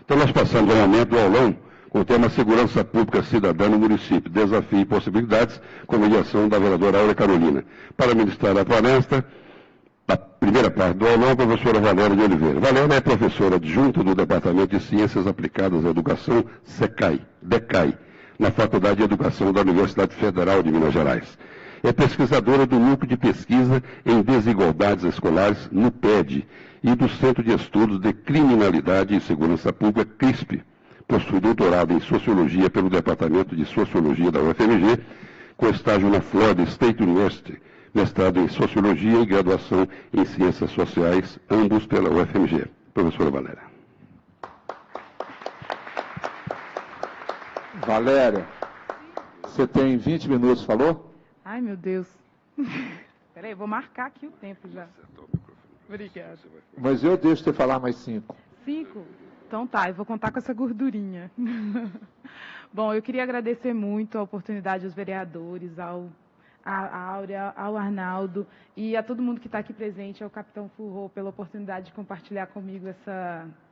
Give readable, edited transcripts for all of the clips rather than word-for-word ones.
Então, nós passamos ao momento do aulão com o tema Segurança Pública Cidadã no Município, Desafio e Possibilidades, com mediação da vereadora Áurea Carolina. Para ministrar a palestra, a primeira parte do aulão, a professora Valéria de Oliveira. Valéria é professora adjunta do Departamento de Ciências Aplicadas à Educação, DECAI, na Faculdade de Educação da Universidade Federal de Minas Gerais. É pesquisadora do Núcleo de Pesquisa em Desigualdades Escolares, NUPED, e do Centro de Estudos de Criminalidade e Segurança Pública, CRISP. Possui doutorado em Sociologia pelo Departamento de Sociologia da UFMG, com estágio na Florida State University, mestrado em Sociologia e graduação em Ciências Sociais, ambos pela UFMG. Professora Valéria. Valéria, você tem 20 minutos, falou? Ai, meu Deus. Peraí, vou marcar aqui o tempo já. Obrigada. Mas eu deixo você falar mais 5. 5? Então tá, eu vou contar com essa gordurinha. Bom, eu queria agradecer muito a oportunidade aos vereadores, à Áurea, ao Arnaldo e a todo mundo que está aqui presente, ao Capitão Furro, pela oportunidade de compartilhar comigo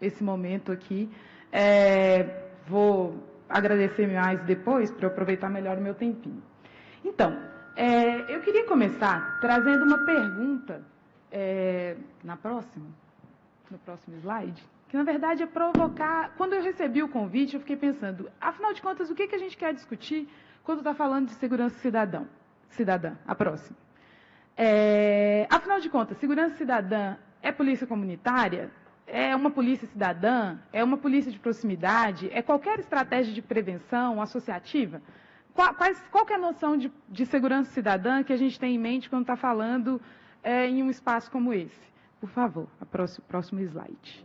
esse momento aqui. Vou agradecer mais depois, para eu aproveitar melhor o meu tempinho. Então, eu queria começar trazendo uma pergunta, no próximo slide, que na verdade é provocar. Quando eu recebi o convite, eu fiquei pensando, afinal de contas, o que a gente quer discutir quando está falando de segurança cidadã? A próxima. Afinal de contas, segurança cidadã é polícia comunitária? É uma polícia cidadã? É uma polícia de proximidade? É qualquer estratégia de prevenção associativa? Qual que é a noção de segurança cidadã que a gente tem em mente quando está falando em um espaço como esse? Por favor, próximo slide.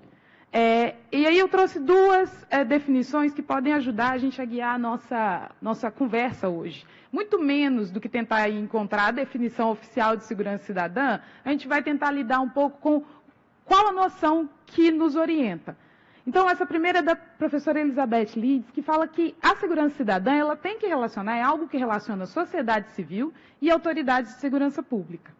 E aí eu trouxe duas definições que podem ajudar a gente a guiar a nossa conversa hoje. Muito menos do que tentar encontrar a definição oficial de segurança cidadã, a gente vai tentar lidar um pouco com qual a noção que nos orienta. Então, essa primeira é da professora Elizabeth Leeds, que fala que a segurança cidadã ela tem que relacionar, é algo que relaciona a sociedade civil e autoridades de segurança pública.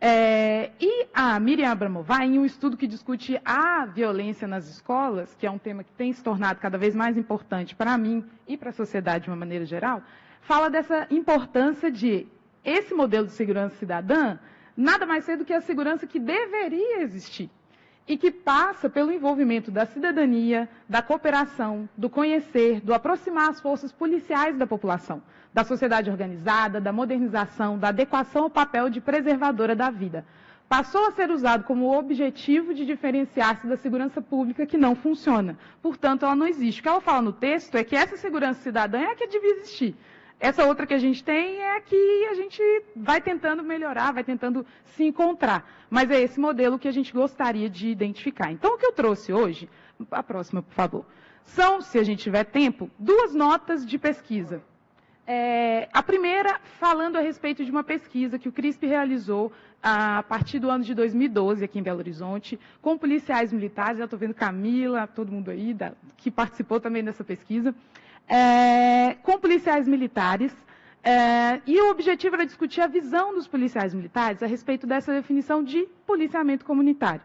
E a Miriam Abramová, em um estudo que discute a violência nas escolas, que é um tema que tem se tornado cada vez mais importante para mim e para a sociedade de uma maneira geral, fala dessa importância de esse modelo de segurança cidadã nada mais ser do que a segurança que deveria existir e que passa pelo envolvimento da cidadania, da cooperação, do conhecer, do aproximar as forças policiais da população, da sociedade organizada, da modernização, da adequação ao papel de preservadora da vida. Passou a ser usado como objetivo de diferenciar-se da segurança pública que não funciona. Portanto, ela não existe. O que ela fala no texto é que essa segurança cidadã é a que devia existir. Essa outra que a gente tem é a que a gente vai tentando melhorar, vai tentando se encontrar. Mas é esse modelo que a gente gostaria de identificar. Então, o que eu trouxe hoje, a próxima, por favor, são, se a gente tiver tempo, duas notas de pesquisa. A primeira, falando a respeito de uma pesquisa que o CRISP realizou a partir do ano de 2012, aqui em Belo Horizonte, com policiais militares. Eu estou vendo Camila, todo mundo aí, que participou também dessa pesquisa. Com policiais militares, e o objetivo era discutir a visão dos policiais militares a respeito dessa definição de policiamento comunitário,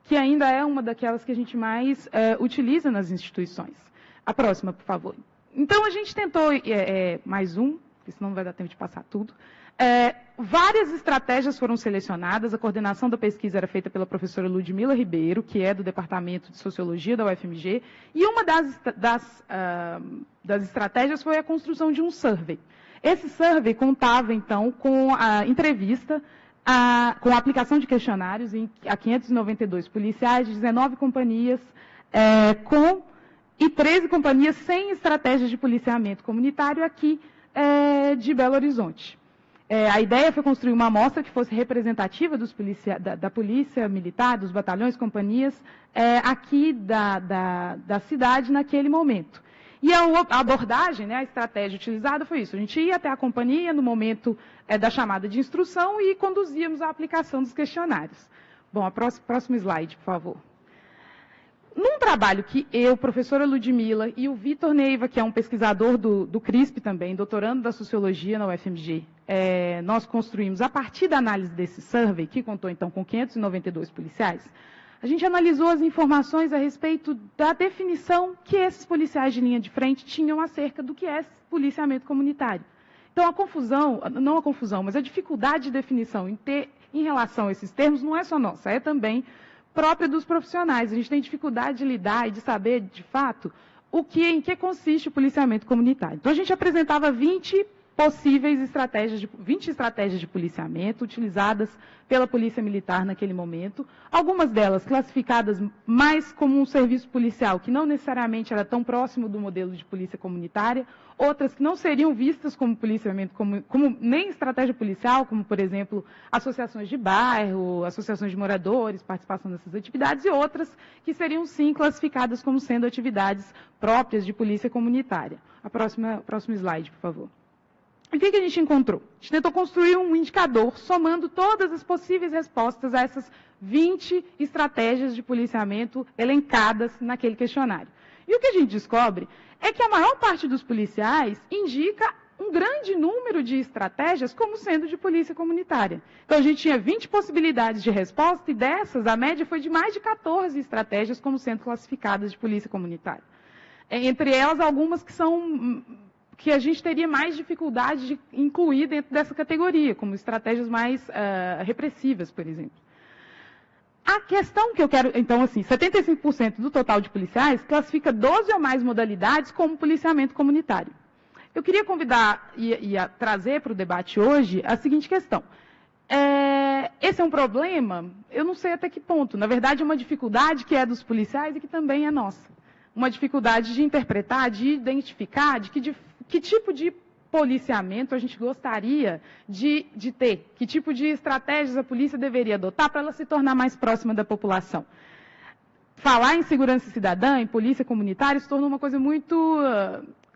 que ainda é uma daquelas que a gente mais utiliza nas instituições. A próxima, por favor. Então, a gente tentou, mais um, porque senão não vai dar tempo de passar tudo. Várias estratégias foram selecionadas, a coordenação da pesquisa era feita pela professora Ludmila Ribeiro, que é do Departamento de Sociologia da UFMG, e uma das estratégias foi a construção de um survey. Esse survey contava, então, com a entrevista, com a aplicação de questionários a 592 policiais de 19 companhias, e 13 companhias sem estratégias de policiamento comunitário aqui de Belo Horizonte. A ideia foi construir uma amostra que fosse representativa da polícia militar, dos batalhões, companhias, aqui da cidade naquele momento. E a abordagem, a estratégia utilizada foi isso. A gente ia até a companhia no momento da chamada de instrução e conduzíamos a aplicação dos questionários. Bom, próximo slide, por favor. Num trabalho que eu, professora Ludmila, e o Vitor Neiva, que é um pesquisador do CRISP também, doutorando da Sociologia na UFMG, nós construímos, a partir da análise desse survey, que contou então com 592 policiais, a gente analisou as informações a respeito da definição que esses policiais de linha de frente tinham acerca do que é policiamento comunitário. Então, a confusão, não a confusão, mas a dificuldade de definição em relação a esses termos não é só nossa, é também própria dos profissionais. A gente tem dificuldade de lidar e de saber, de fato, em que consiste o policiamento comunitário. Então, a gente apresentava 20 estratégias de policiamento utilizadas pela Polícia Militar naquele momento, algumas delas classificadas mais como um serviço policial, que não necessariamente era tão próximo do modelo de polícia comunitária, outras que não seriam vistas como policiamento, como nem estratégia policial, como, por exemplo, associações de bairro, associações de moradores, participação nessas atividades, e outras que seriam, sim, classificadas como sendo atividades próprias de polícia comunitária. Próximo slide, por favor. E o que a gente encontrou? A gente tentou construir um indicador somando todas as possíveis respostas a essas 20 estratégias de policiamento elencadas naquele questionário. E o que a gente descobre é que a maior parte dos policiais indica um grande número de estratégias como sendo de polícia comunitária. Então, a gente tinha 20 possibilidades de resposta e dessas, a média foi de mais de 14 estratégias como sendo classificadas de polícia comunitária. Entre elas, algumas que a gente teria mais dificuldade de incluir dentro dessa categoria, como estratégias mais repressivas, por exemplo. A questão que eu quero, então, assim, 75% do total de policiais classifica 12 ou mais modalidades como policiamento comunitário. Eu queria convidar e trazer para o debate hoje a seguinte questão. Esse é um problema? Eu não sei até que ponto. Na verdade, é uma dificuldade que é dos policiais e que também é nossa. Uma dificuldade de interpretar, de identificar, de que tipo de policiamento a gente gostaria de ter, que tipo de estratégias a polícia deveria adotar para ela se tornar mais próxima da população. Falar em segurança cidadã, em polícia comunitária, se tornou uma coisa muito...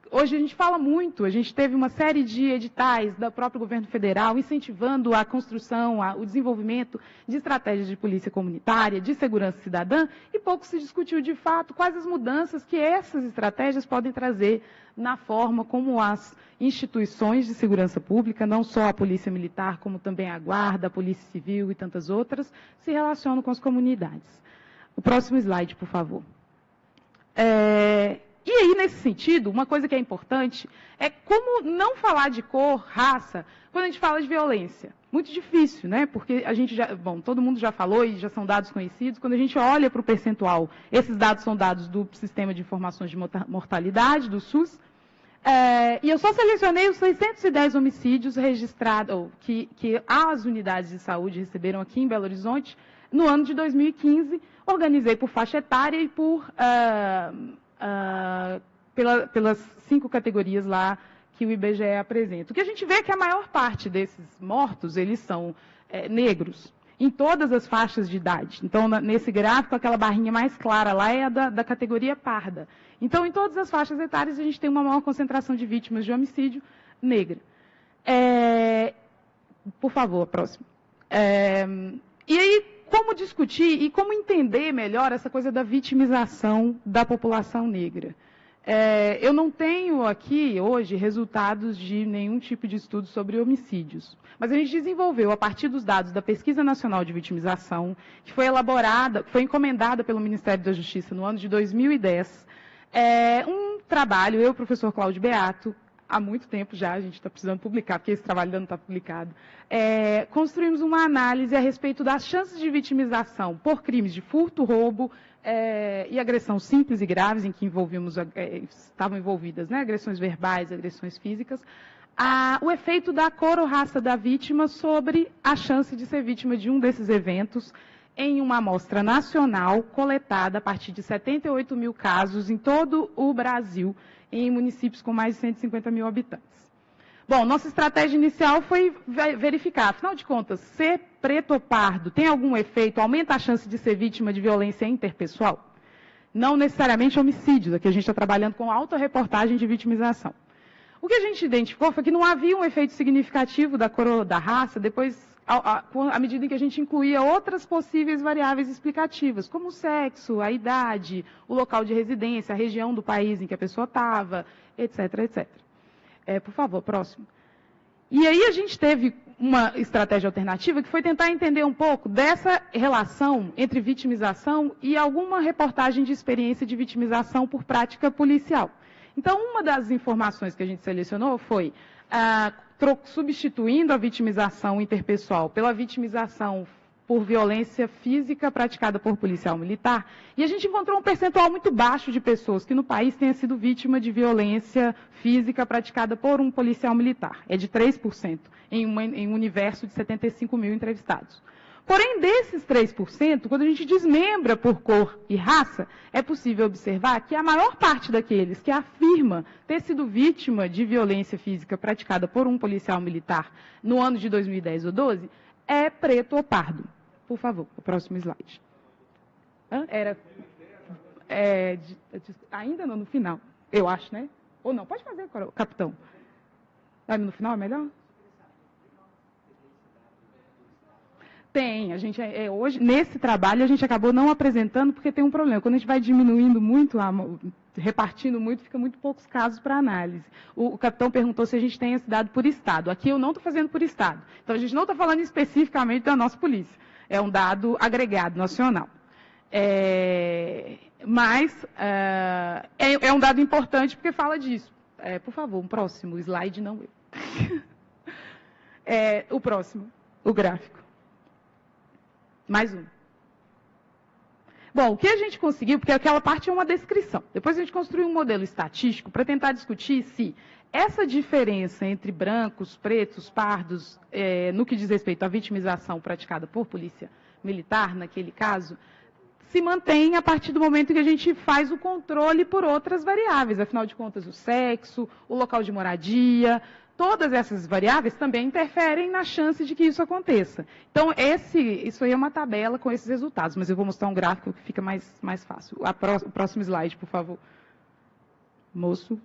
Hoje a gente fala muito, a gente teve uma série de editais do próprio governo federal incentivando a construção, o desenvolvimento de estratégias de polícia comunitária, de segurança cidadã, e pouco se discutiu de fato quais as mudanças que essas estratégias podem trazer na forma como as instituições de segurança pública, não só a Polícia Militar, como também a Guarda, a Polícia Civil e tantas outras, se relacionam com as comunidades. O próximo slide, por favor. E aí, nesse sentido, uma coisa que é importante é como não falar de cor, raça, quando a gente fala de violência. Muito difícil, né? Porque a gente todo mundo já falou e já são dados conhecidos, quando a gente olha para o percentual, esses dados são dados do Sistema de Informações de Mortalidade, do SUS, e eu só selecionei os 610 homicídios registrados, que as unidades de saúde receberam aqui em Belo Horizonte no ano de 2015, organizei por faixa etária e pelas 5 categorias lá que o IBGE apresenta. O que a gente vê é que a maior parte desses mortos, eles são negros, em todas as faixas de idade. Então, nesse gráfico, aquela barrinha mais clara lá é a da categoria parda. Então, em todas as faixas etárias, a gente tem uma maior concentração de vítimas de homicídio negra. Por favor, próximo. E aí, como discutir e como entender melhor essa coisa da vitimização da população negra? Eu não tenho aqui, hoje, resultados de nenhum tipo de estudo sobre homicídios. Mas a gente desenvolveu, a partir dos dados da Pesquisa Nacional de Vitimização, que foi elaborada, foi encomendada pelo Ministério da Justiça no ano de 2010, um trabalho, eu e o professor Cláudio Beato, há muito tempo já, a gente está precisando publicar, porque esse trabalho ainda não está publicado, construímos uma análise a respeito das chances de vitimização por crimes de furto, roubo e agressão simples e graves, em que estavam envolvidas, né, agressões verbais, agressões físicas, o efeito da cor ou raça da vítima sobre a chance de ser vítima de um desses eventos em uma amostra nacional coletada a partir de 78 mil casos em todo o Brasil, em municípios com mais de 150 mil habitantes. Bom, nossa estratégia inicial foi verificar, afinal de contas, ser preto ou pardo tem algum efeito, aumenta a chance de ser vítima de violência interpessoal? Não necessariamente homicídios, aqui a gente está trabalhando com autorreportagem de vitimização. O que a gente identificou foi que não havia um efeito significativo da cor ou da raça, depois, à medida em que a gente incluía outras possíveis variáveis explicativas, como o sexo, a idade, o local de residência, a região do país em que a pessoa estava, etc, etc. Por favor, próximo. E aí a gente teve uma estratégia alternativa, que foi tentar entender um pouco dessa relação entre vitimização e alguma reportagem de experiência de vitimização por prática policial. Então, uma das informações que a gente selecionou foi substituindo a vitimização interpessoal pela vitimização por violência física praticada por policial militar, e a gente encontrou um percentual muito baixo de pessoas que no país tenha sido vítima de violência física praticada por um policial militar. É de 3% em um universo de 75 mil entrevistados. Porém, desses 3%, quando a gente desmembra por cor e raça, é possível observar que a maior parte daqueles que afirma ter sido vítima de violência física praticada por um policial militar no ano de 2010 ou 12 é preto ou pardo. Por favor, o próximo slide. Ainda não, no final. Eu acho, né? Ou não, pode fazer, capitão. No final é melhor? Tem, a gente hoje, nesse trabalho, a gente acabou não apresentando porque tem um problema. Quando a gente vai diminuindo muito, repartindo muito, fica muito poucos casos para análise. O capitão perguntou se a gente tem esse dado por estado. Aqui eu não estou fazendo por estado. Então a gente não está falando especificamente da nossa polícia. É um dado agregado nacional. Mas é um dado importante porque fala disso. Por favor, um próximo slide, não eu. O próximo, o gráfico. Mais um. Bom, o que a gente conseguiu, porque aquela parte é uma descrição. Depois a gente construiu um modelo estatístico para tentar discutir se essa diferença entre brancos, pretos, pardos, no que diz respeito à vitimização praticada por polícia militar, naquele caso, se mantém a partir do momento que a gente faz o controle por outras variáveis. Afinal de contas, o sexo, o local de moradia, todas essas variáveis também interferem na chance de que isso aconteça. Então, isso aí é uma tabela com esses resultados, mas eu vou mostrar um gráfico que fica mais fácil. O próximo slide, por favor. Moço.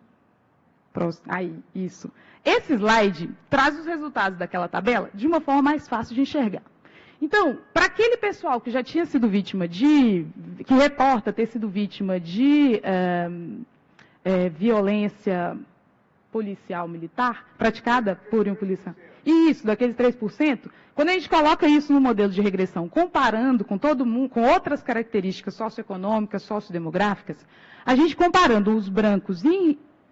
Aí, isso. Esse slide traz os resultados daquela tabela de uma forma mais fácil de enxergar. Então, para aquele pessoal que já tinha sido vítima que reporta ter sido vítima de violência policial militar, praticada por um policial. Isso, daqueles 3%, quando a gente coloca isso no modelo de regressão, comparando com todo mundo, com outras características socioeconômicas, sociodemográficas, a gente comparando os brancos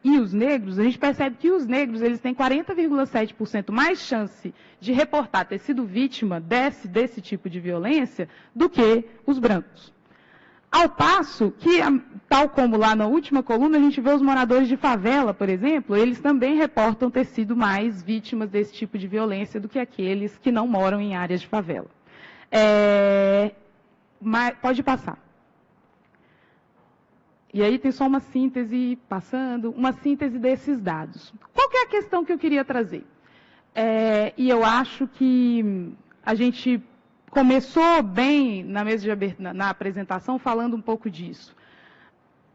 e os negros, a gente percebe que os negros eles têm 40,7% mais chance de reportar ter sido vítima desse tipo de violência do que os brancos. Ao passo que, tal como lá na última coluna, a gente vê os moradores de favela, por exemplo, eles também reportam ter sido mais vítimas desse tipo de violência do que aqueles que não moram em áreas de favela. Pode passar. E aí tem só uma síntese, uma síntese desses dados. Qual que é a questão que eu queria trazer? E eu acho que a gente começou bem na apresentação falando um pouco disso.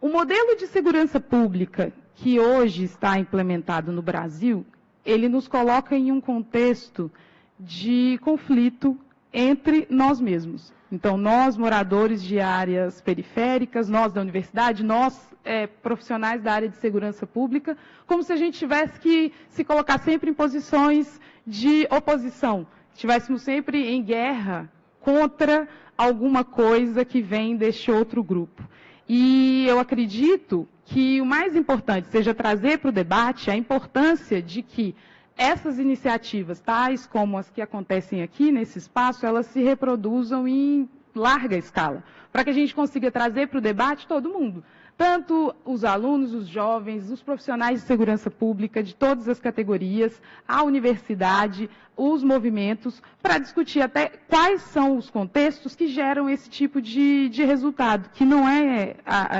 O modelo de segurança pública que hoje está implementado no Brasil, ele nos coloca em um contexto de conflito entre nós mesmos. Então, nós, moradores de áreas periféricas, nós da universidade, nós, profissionais da área de segurança pública, como se a gente tivesse que se colocar sempre em posições de oposição. Estivéssemos sempre em guerra contra alguma coisa que vem deste outro grupo. E eu acredito que o mais importante seja trazer para o debate a importância de que essas iniciativas, tais como as que acontecem aqui nesse espaço, elas se reproduzam em larga escala, para que a gente consiga trazer para o debate todo mundo. Tanto os alunos, os jovens, os profissionais de segurança pública, de todas as categorias, a universidade, os movimentos, para discutir até quais são os contextos que geram esse tipo de resultado, que não é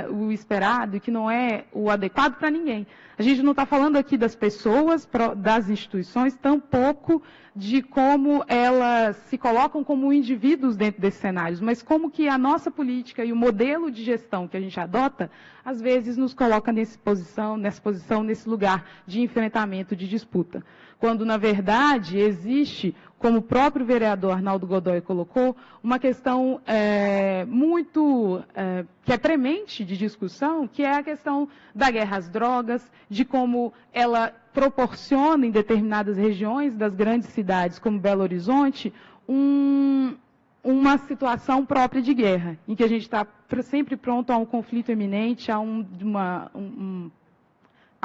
o esperado e que não é o adequado para ninguém. A gente não está falando aqui das pessoas, das instituições, tampouco de como elas se colocam como indivíduos dentro desses cenários, mas como que a nossa política e o modelo de gestão que a gente adota às vezes nos coloca nessa posição, nesse lugar de enfrentamento, de disputa. Quando, na verdade, existe, como o próprio vereador Arnaldo Godoy colocou, uma questão que é premente de discussão, que é a questão da guerra às drogas, de como ela proporciona em determinadas regiões das grandes cidades, como Belo Horizonte, uma situação própria de guerra, em que a gente está sempre pronto a um conflito iminente, a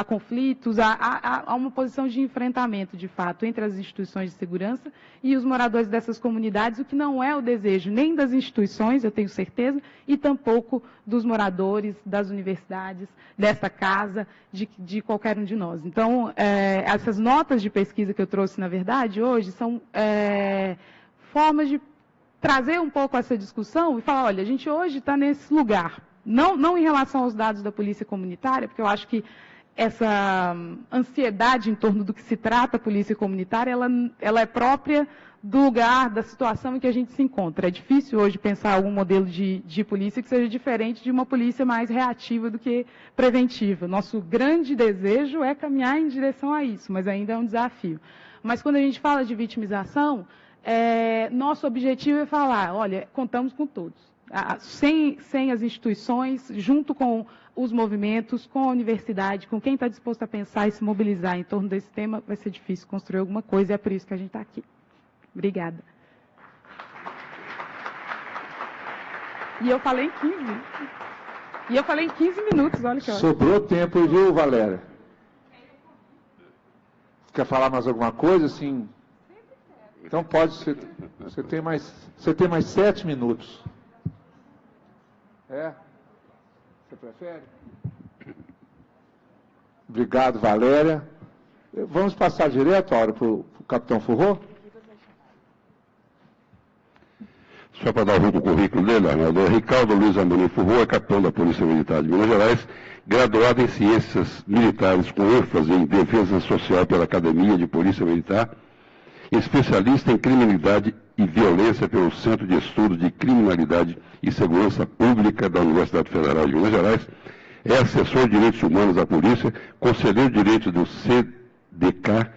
conflitos, a uma posição de enfrentamento, de fato, entre as instituições de segurança e os moradores dessas comunidades, o que não é o desejo nem das instituições, eu tenho certeza, e tampouco dos moradores, das universidades, desta casa, de qualquer um de nós. Então, essas notas de pesquisa que eu trouxe, na verdade, hoje, são formas de trazer um pouco essa discussão e falar, olha, a gente hoje está nesse lugar, não em relação aos dados da polícia comunitária, porque eu acho que essa ansiedade em torno do que se trata a polícia comunitária, ela é própria do lugar, da situação em que a gente se encontra. É difícil hoje pensar algum modelo de polícia que seja diferente de uma polícia mais reativa do que preventiva. Nosso grande desejo é caminhar em direção a isso, mas ainda é um desafio. Mas quando a gente fala de vitimização, nosso objetivo é falar, olha, contamos com todos. Sem as instituições, junto com os movimentos, com a universidade, com quem está disposto a pensar e se mobilizar em torno desse tema, vai ser difícil construir alguma coisa, e é por isso que a gente está aqui. Obrigada. E eu falei em 15. E eu falei em 15 minutos, olha que ótimo. Sobrou tempo, viu, Valéria? Quer falar mais alguma coisa, assim? Então pode ser. Você tem mais 7 minutos. Você prefere? Obrigado, Valéria. Vamos passar direto, Aura, para o capitão Furró? Só para dar o currículo dele, Arnaldo. Ricardo Luiz Amorim Furró é capitão da Polícia Militar de Minas Gerais, graduado em Ciências Militares com ênfase em Defesa Social pela Academia de Polícia Militar, especialista em Criminalidade e Violência pelo Centro de Estudos de Criminalidade e Segurança Pública da Universidade Federal de Minas Gerais, é assessor de Direitos Humanos da Polícia, conselheiro de Direitos do CDK,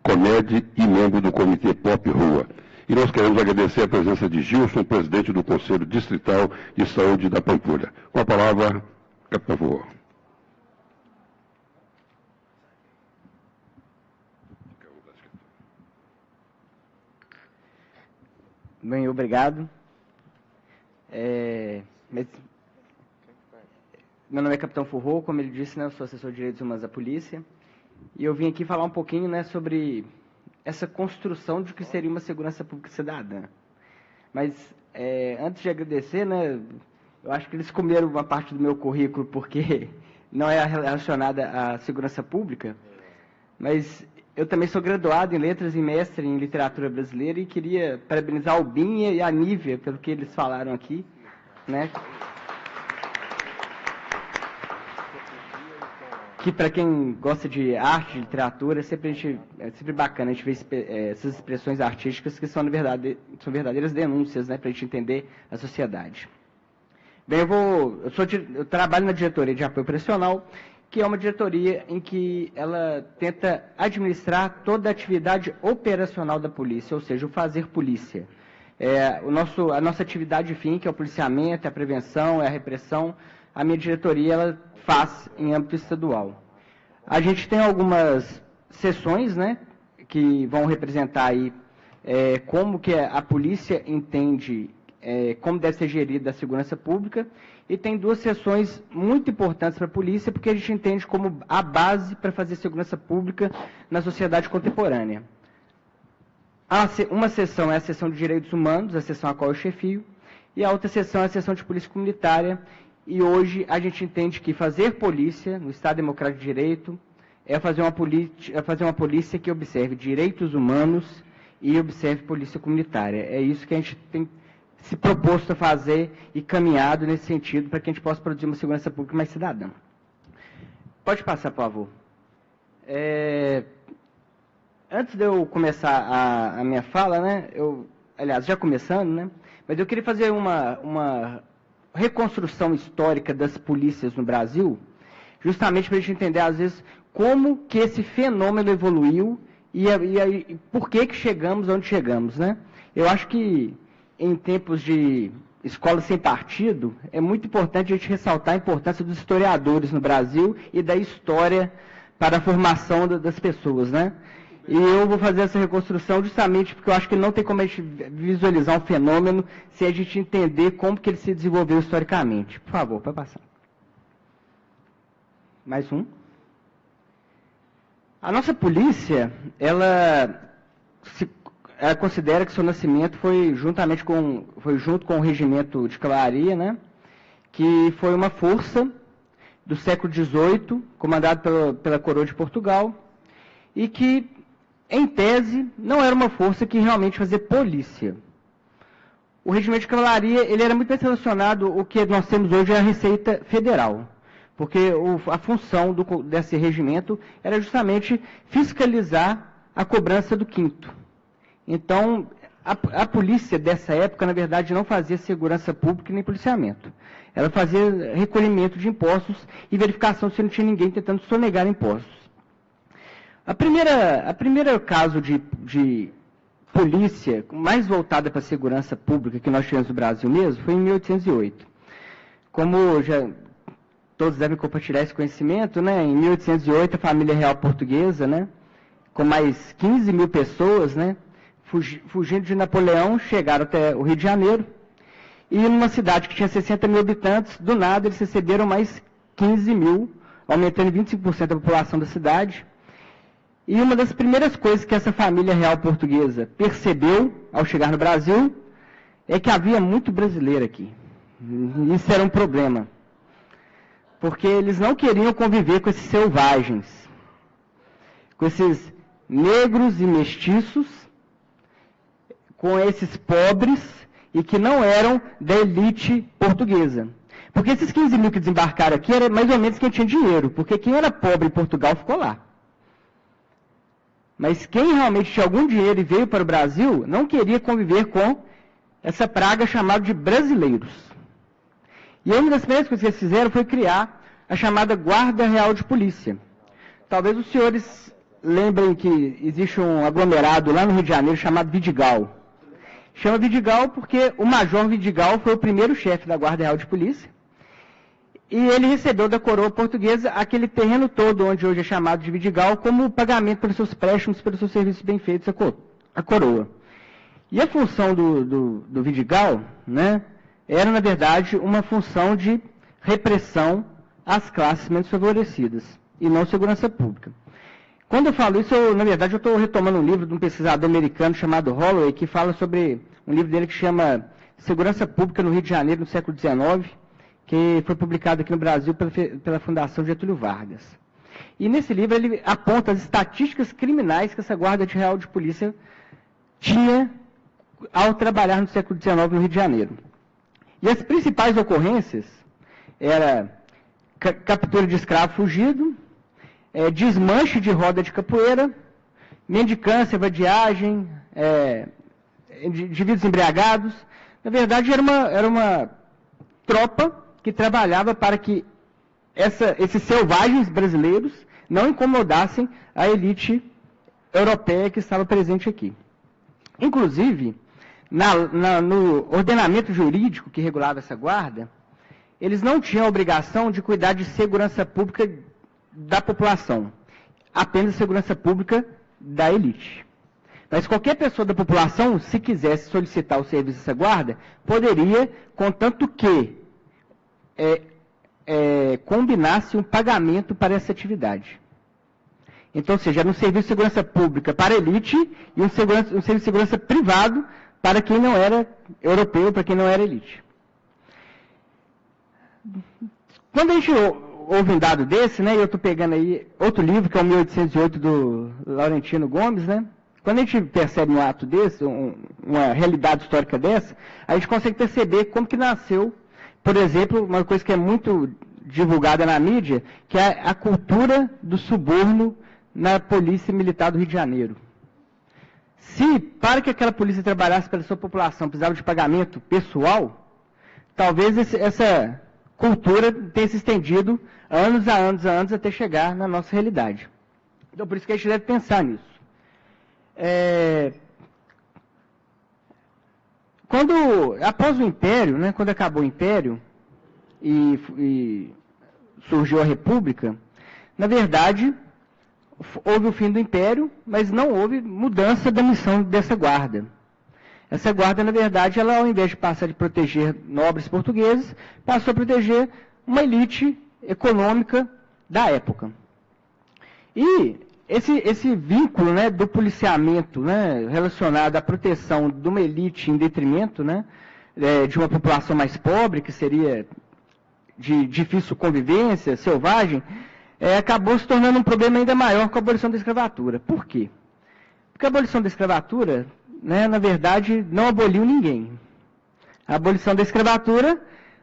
CONED e membro do Comitê Pop Rua. E nós queremos agradecer a presença de Gilson, presidente do Conselho Distrital de Saúde da Pampulha. Com a palavra, capitão Furró. Bem, obrigado. Meu nome é Capitão Furró, como ele disse, né, eu sou assessor de Direitos Humanos da Polícia, e eu vim aqui falar um pouquinho, né, sobre essa construção de que seria uma segurança pública cidadã. Mas, antes de agradecer, né, eu acho que eles comeram uma parte do meu currículo, porque não é relacionada à segurança pública, mas eu também sou graduado em Letras e mestre em Literatura Brasileira e queria parabenizar o Binha e a Nívia pelo que eles falaram aqui, né? Que para quem gosta de arte, de literatura, é sempre bacana a gente ver essas expressões artísticas que são verdadeiras denúncias, né, para a gente entender a sociedade. Bem, eu trabalho na diretoria de apoio operacional, que é uma diretoria em que ela tenta administrar toda a atividade operacional da polícia, ou seja, o fazer polícia. A nossa atividade fim, que é o policiamento, a prevenção, a repressão, a minha diretoria ela faz em âmbito estadual. A gente tem algumas sessões, né, que vão representar aí como que a polícia entende como deve ser gerida a segurança pública, e tem 2 sessões muito importantes para a polícia, porque a gente entende como a base para fazer segurança pública na sociedade contemporânea. Uma sessão é a sessão de Direitos Humanos, a sessão a qual eu chefio, e a outra sessão é a sessão de Polícia Comunitária, e hoje a gente entende que fazer polícia no Estado Democrático de Direito é fazer uma polícia que observe direitos humanos e observe polícia comunitária. É isso que a gente tem se proposto a fazer e caminhado nesse sentido para que a gente possa produzir uma segurança pública mais cidadã. Pode passar, por favor. Antes de eu começar a minha fala, né, aliás, já começando, né, mas eu queria fazer uma reconstrução histórica das polícias no Brasil, justamente para a gente entender, às vezes, como que esse fenômeno evoluiu e por que chegamos onde chegamos, né? Eu acho que, em tempos de escola sem partido, é muito importante a gente ressaltar a importância dos historiadores no Brasil e da história para a formação das pessoas, né? E eu vou fazer essa reconstrução justamente porque eu acho que não tem como a gente visualizar um fenômeno sem a gente entender como que ele se desenvolveu historicamente. Por favor, pode passar. Mais um. A nossa polícia, ela considera que seu nascimento foi junto com o regimento de cavalaria, né? Que foi uma força do século XVIII, comandada pela coroa de Portugal, e que, em tese, não era uma força que realmente fazia polícia. O regimento de cavalaria, ele era muito mais relacionado ao que nós temos hoje a Receita Federal, porque a função desse regimento era justamente fiscalizar a cobrança do quinto. Então, a polícia dessa época, na verdade, não fazia segurança pública nem policiamento. Ela fazia recolhimento de impostos e verificação se não tinha ninguém tentando sonegar impostos. A primeira caso de polícia mais voltada para a segurança pública que nós tivemos no Brasil mesmo foi em 1808. Como já todos devem compartilhar esse conhecimento, né? Em 1808 a família real portuguesa, né, com mais 15 mil pessoas, né, fugindo de Napoleão, chegaram até o Rio de Janeiro, e numa cidade que tinha 60 mil habitantes, do nada eles receberam mais 15 mil, aumentando 25% da população da cidade. E uma das primeiras coisas que essa família real portuguesa percebeu ao chegar no Brasil é que havia muito brasileiro aqui. Isso era um problema, porque eles não queriam conviver com esses selvagens, com esses negros e mestiços, com esses pobres e que não eram da elite portuguesa. Porque esses 15 mil que desembarcaram aqui era mais ou menos quem tinha dinheiro, porque quem era pobre em Portugal ficou lá. Mas quem realmente tinha algum dinheiro e veio para o Brasil não queria conviver com essa praga chamada de brasileiros. E uma das primeiras coisas que eles fizeram foi criar a chamada Guarda Real de Polícia. Talvez os senhores lembrem que existe um aglomerado lá no Rio de Janeiro chamado Vidigal. Chama Vidigal porque o Major Vidigal foi o primeiro chefe da Guarda Real de Polícia. E ele recebeu da coroa portuguesa aquele terreno todo, onde hoje é chamado de Vidigal, como pagamento pelos seus préstimos, pelos seus serviços bem feitos à coroa. E a função do Vidigal, né, era, na verdade, uma função de repressão às classes menos favorecidas, e não segurança pública. Quando eu falo isso, na verdade, eu estou retomando um livro de um pesquisador americano chamado Holloway, que fala sobre um livro dele que chama Segurança Pública no Rio de Janeiro, no século XIX, que foi publicado aqui no Brasil pela Fundação Getúlio Vargas. E nesse livro ele aponta as estatísticas criminais que essa Guarda Real de Polícia tinha ao trabalhar no século XIX no Rio de Janeiro. E as principais ocorrências eram captura de escravo fugido, desmanche de roda de capoeira, mendicância, vadiagem, indivíduos embriagados. Na verdade, era uma tropa que trabalhava para que esses selvagens brasileiros não incomodassem a elite europeia que estava presente aqui. Inclusive, no ordenamento jurídico que regulava essa guarda, eles não tinham a obrigação de cuidar de segurança pública da população, apenas segurança pública da elite. Mas qualquer pessoa da população, se quisesse solicitar o serviço dessa guarda, poderia, contanto que combinasse um pagamento para essa atividade. Então, ou seja, era um serviço de segurança pública para a elite e um serviço de segurança privado para quem não era europeu, para quem não era elite. Quando a gente ouve um dado desse, né, e eu estou pegando aí outro livro, que é o 1808, do Laurentino Gomes, né? Quando a gente percebe um ato desse, uma realidade histórica dessa, a gente consegue perceber como que nasceu, por exemplo, uma coisa que é muito divulgada na mídia, que é a cultura do suborno na Polícia Militar do Rio de Janeiro. Se, para que aquela polícia trabalhasse pela sua população, precisava de pagamento pessoal, talvez essa cultura tenha se estendido anos a anos até chegar na nossa realidade. Então, por isso que a gente deve pensar nisso. Após o Império, né, quando acabou o Império e surgiu a República, na verdade, houve o fim do Império, mas não houve mudança da missão dessa guarda. Essa guarda, na verdade, ela, ao invés de passar de proteger nobres portugueses, passou a proteger uma elite econômica da época. E esse vínculo, né, do policiamento, né, relacionado à proteção de uma elite em detrimento, né, de uma população mais pobre, que seria de difícil convivência, selvagem, acabou se tornando um problema ainda maior com a abolição da escravatura. Por quê? Porque a abolição da escravatura, né, na verdade, não aboliu ninguém. A abolição da escravatura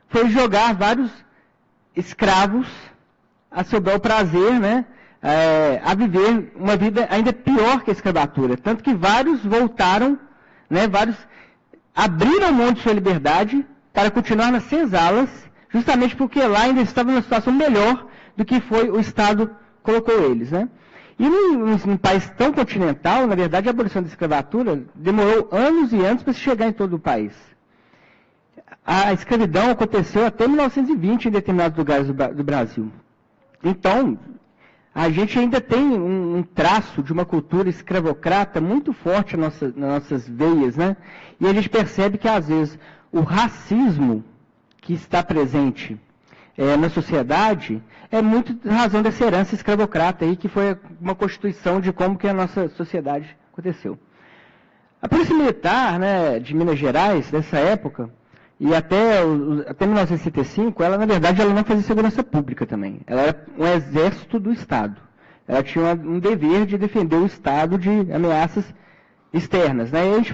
foi jogar vários escravos a seu bel prazer, né, a viver uma vida ainda pior que a escravatura. Tanto que vários voltaram, né, vários abriram mão de sua liberdade para continuar nas senzalas, justamente porque lá ainda estavam numa situação melhor do que foi o Estado colocou eles, né? E num país tão continental, na verdade, a abolição da escravatura demorou anos e anos para se chegar em todo o país. A escravidão aconteceu até 1920 em determinados lugares do Brasil. Então, a gente ainda tem um traço de uma cultura escravocrata muito forte nas nossas veias, né? E a gente percebe que, às vezes, o racismo que está presente na sociedade é muito razão dessa herança escravocrata aí, que foi uma constituição de como que a nossa sociedade aconteceu. A Polícia Militar, né, de Minas Gerais, nessa época, e até 1965, ela, na verdade, ela não fazia segurança pública também. Ela era um exército do Estado. Ela tinha um dever de defender o Estado de ameaças externas, né? E a gente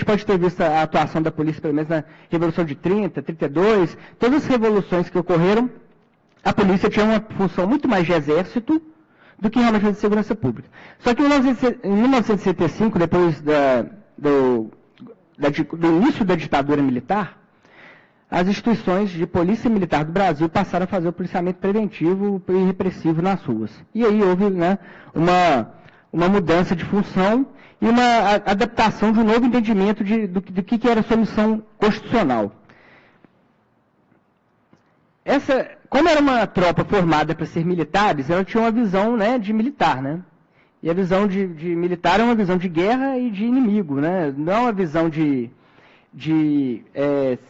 pode ter visto a atuação da polícia, pelo menos na Revolução de 30, 32, todas as revoluções que ocorreram, a polícia tinha uma função muito mais de exército do que realmente de segurança pública. Só que em 1965, depois do início da ditadura militar, as instituições de polícia militar do Brasil passaram a fazer o policiamento preventivo e repressivo nas ruas. E aí houve, né, uma mudança de função e uma adaptação de um novo entendimento do que era a sua missão constitucional. Como era uma tropa formada para ser militares, ela tinha uma visão, né, de militar, né? E a visão de militar é uma visão de guerra e de inimigo, né? Não é uma visão de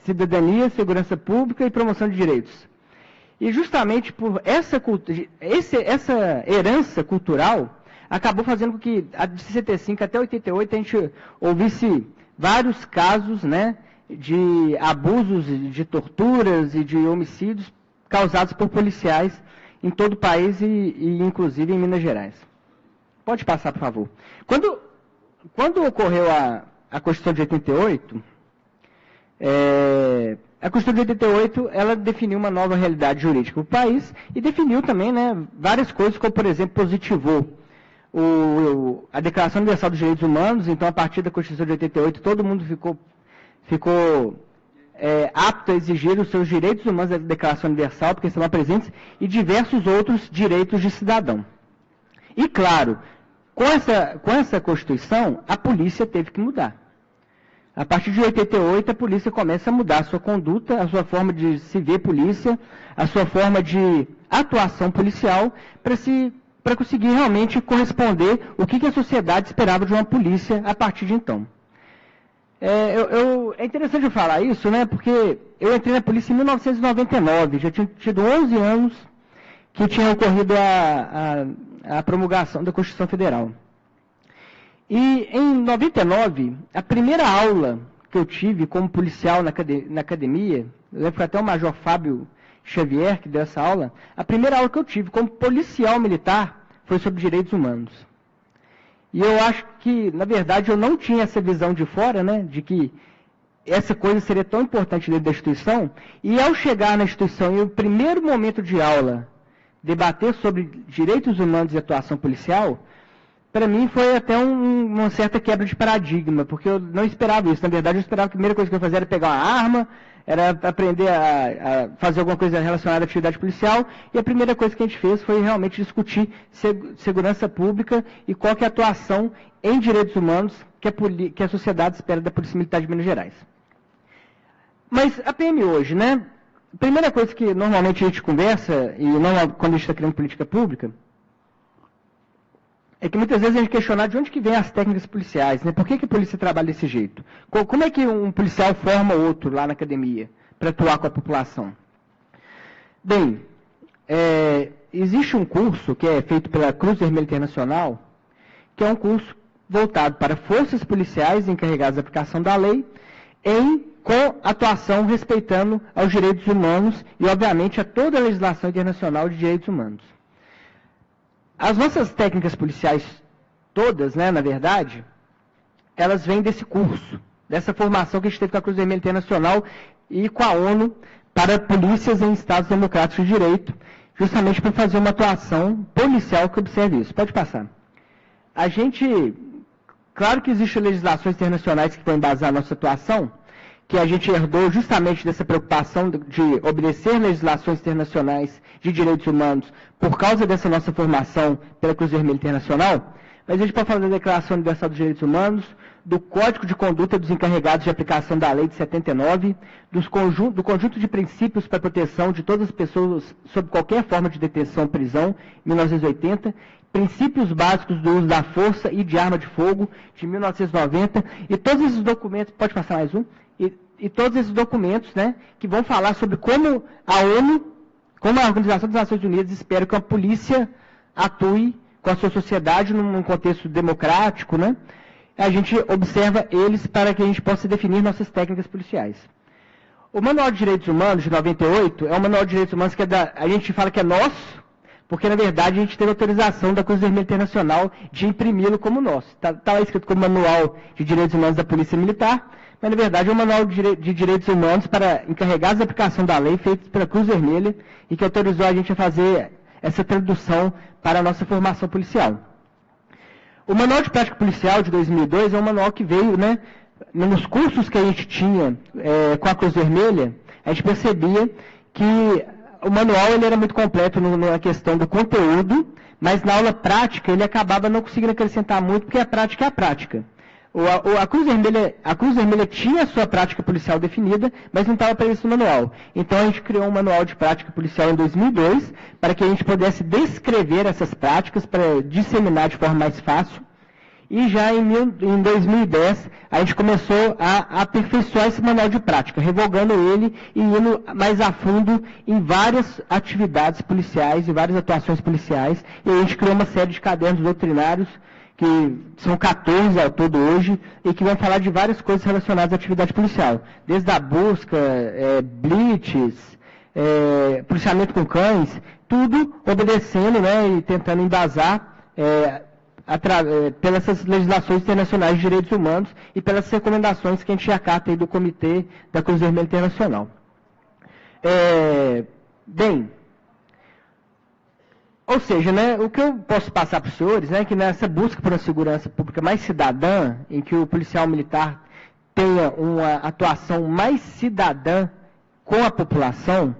cidadania, segurança pública e promoção de direitos. E justamente por essa herança cultural, acabou fazendo com que, de 65 até 88, a gente ouvisse vários casos, né, de abusos, de torturas e de homicídios causados por policiais em todo o país e inclusive em Minas Gerais. Pode passar, por favor. Quando ocorreu a Constituição de 88, a Constituição de 88, ela definiu uma nova realidade jurídica do país e definiu também, né, várias coisas, como, por exemplo, positivou a Declaração Universal dos Direitos Humanos. Então, a partir da Constituição de 88, todo mundo ficou apto a exigir os seus direitos humanos da Declaração Universal, porque estavam presentes, e diversos outros direitos de cidadão. E, claro, com essa Constituição, a polícia teve que mudar. A partir de 88, a polícia começa a mudar a sua conduta, a sua forma de se ver polícia, a sua forma de atuação policial, para conseguir realmente corresponder o que a sociedade esperava de uma polícia a partir de então. É interessante eu falar isso, né, porque eu entrei na polícia em 1999, já tinha tido 11 anos que tinha ocorrido a promulgação da Constituição Federal. E em 99, a primeira aula que eu tive como policial na academia, eu lembro que foi até o Major Fábio Xavier que deu essa aula, a primeira aula que eu tive como policial militar foi sobre direitos humanos. E eu acho que, na verdade, eu não tinha essa visão de fora, né, de que essa coisa seria tão importante dentro da instituição, e ao chegar na instituição, e o primeiro momento de aula, debater sobre direitos humanos e atuação policial, para mim foi até uma certa quebra de paradigma, porque eu não esperava isso. Na verdade, eu esperava que a primeira coisa que eu ia fazer era pegar uma arma, era aprender a fazer alguma coisa relacionada à atividade policial, e a primeira coisa que a gente fez foi realmente discutir segurança pública e qual que é a atuação em direitos humanos que a sociedade espera da Polícia Militar de Minas Gerais. Mas a PM hoje, né? A primeira coisa que normalmente a gente conversa, e não quando a gente está criando política pública, é que muitas vezes a gente questiona de onde que vem as técnicas policiais, né? Por que a polícia trabalha desse jeito? Como é que um policial forma outro lá na academia para atuar com a população? Bem, existe um curso que é feito pela Cruz Vermelha Internacional, que é um curso voltado para forças policiais encarregadas da aplicação da lei, com atuação respeitando aos direitos humanos e, obviamente, a toda a legislação internacional de direitos humanos. As nossas técnicas policiais todas, né, na verdade, elas vêm desse curso, dessa formação que a gente teve com a Cruz Vermelha Internacional e com a ONU para polícias em Estados democráticos de direito, justamente para fazer uma atuação policial que observe isso. Pode passar. Claro que existem legislações internacionais que vão embasar a nossa atuação, que a gente herdou justamente dessa preocupação de obedecer legislações internacionais de direitos humanos por causa dessa nossa formação pela Cruz Vermelha Internacional, mas a gente pode falar da Declaração Universal dos Direitos Humanos, do Código de Conduta dos Encarregados de Aplicação da Lei de 79, do conjunto de princípios para a proteção de todas as pessoas sob qualquer forma de detenção ou prisão, 1980, Princípios Básicos do Uso da Força e de Arma de Fogo, de 1990, e todos esses documentos, pode passar mais um, e todos esses documentos, né, que vão falar sobre como a ONU, como a Organização das Nações Unidas espera que a polícia atue com a sua sociedade num contexto democrático, né? A gente observa eles para que a gente possa definir nossas técnicas policiais. O Manual de Direitos Humanos, de 98, é um Manual de Direitos Humanos que a gente fala que é nosso, porque, na verdade, a gente teve autorização da Cruz Vermelha Internacional de imprimi-lo como nosso. Está lá escrito como Manual de Direitos Humanos da Polícia Militar, mas, na verdade, é um Manual de Direitos Humanos para encarregados da aplicação da lei, feito pela Cruz Vermelha, e que autorizou a gente a fazer essa tradução para a nossa formação policial. O Manual de Prática Policial de 2002 é um manual que veio, né, nos cursos que a gente tinha com a Cruz Vermelha, a gente percebia que o manual ele era muito completo na questão do conteúdo, mas na aula prática ele acabava não conseguindo acrescentar muito, porque a prática é a prática. A Cruz Vermelha tinha a sua prática policial definida, mas não estava previsto no manual. Então a gente criou um manual de prática policial em 2002, para que a gente pudesse descrever essas práticas, para disseminar de forma mais fácil. E já em 2010, a gente começou a aperfeiçoar esse manual de prática, revogando ele e indo mais a fundo em várias atividades policiais e várias atuações policiais. E a gente criou uma série de cadernos doutrinários, que são 14 ao todo hoje, e que vão falar de várias coisas relacionadas à atividade policial. Desde a busca, blitz, policiamento com cães, tudo obedecendo, né, e tentando embasar pelas legislações internacionais de direitos humanos e pelas recomendações que a gente acata aí do Comitê da Cruz Vermelha Internacional. Ou seja, né, o que eu posso passar para os senhores, né, que nessa busca por uma segurança pública mais cidadã, em que o policial militar tenha uma atuação mais cidadã com a população,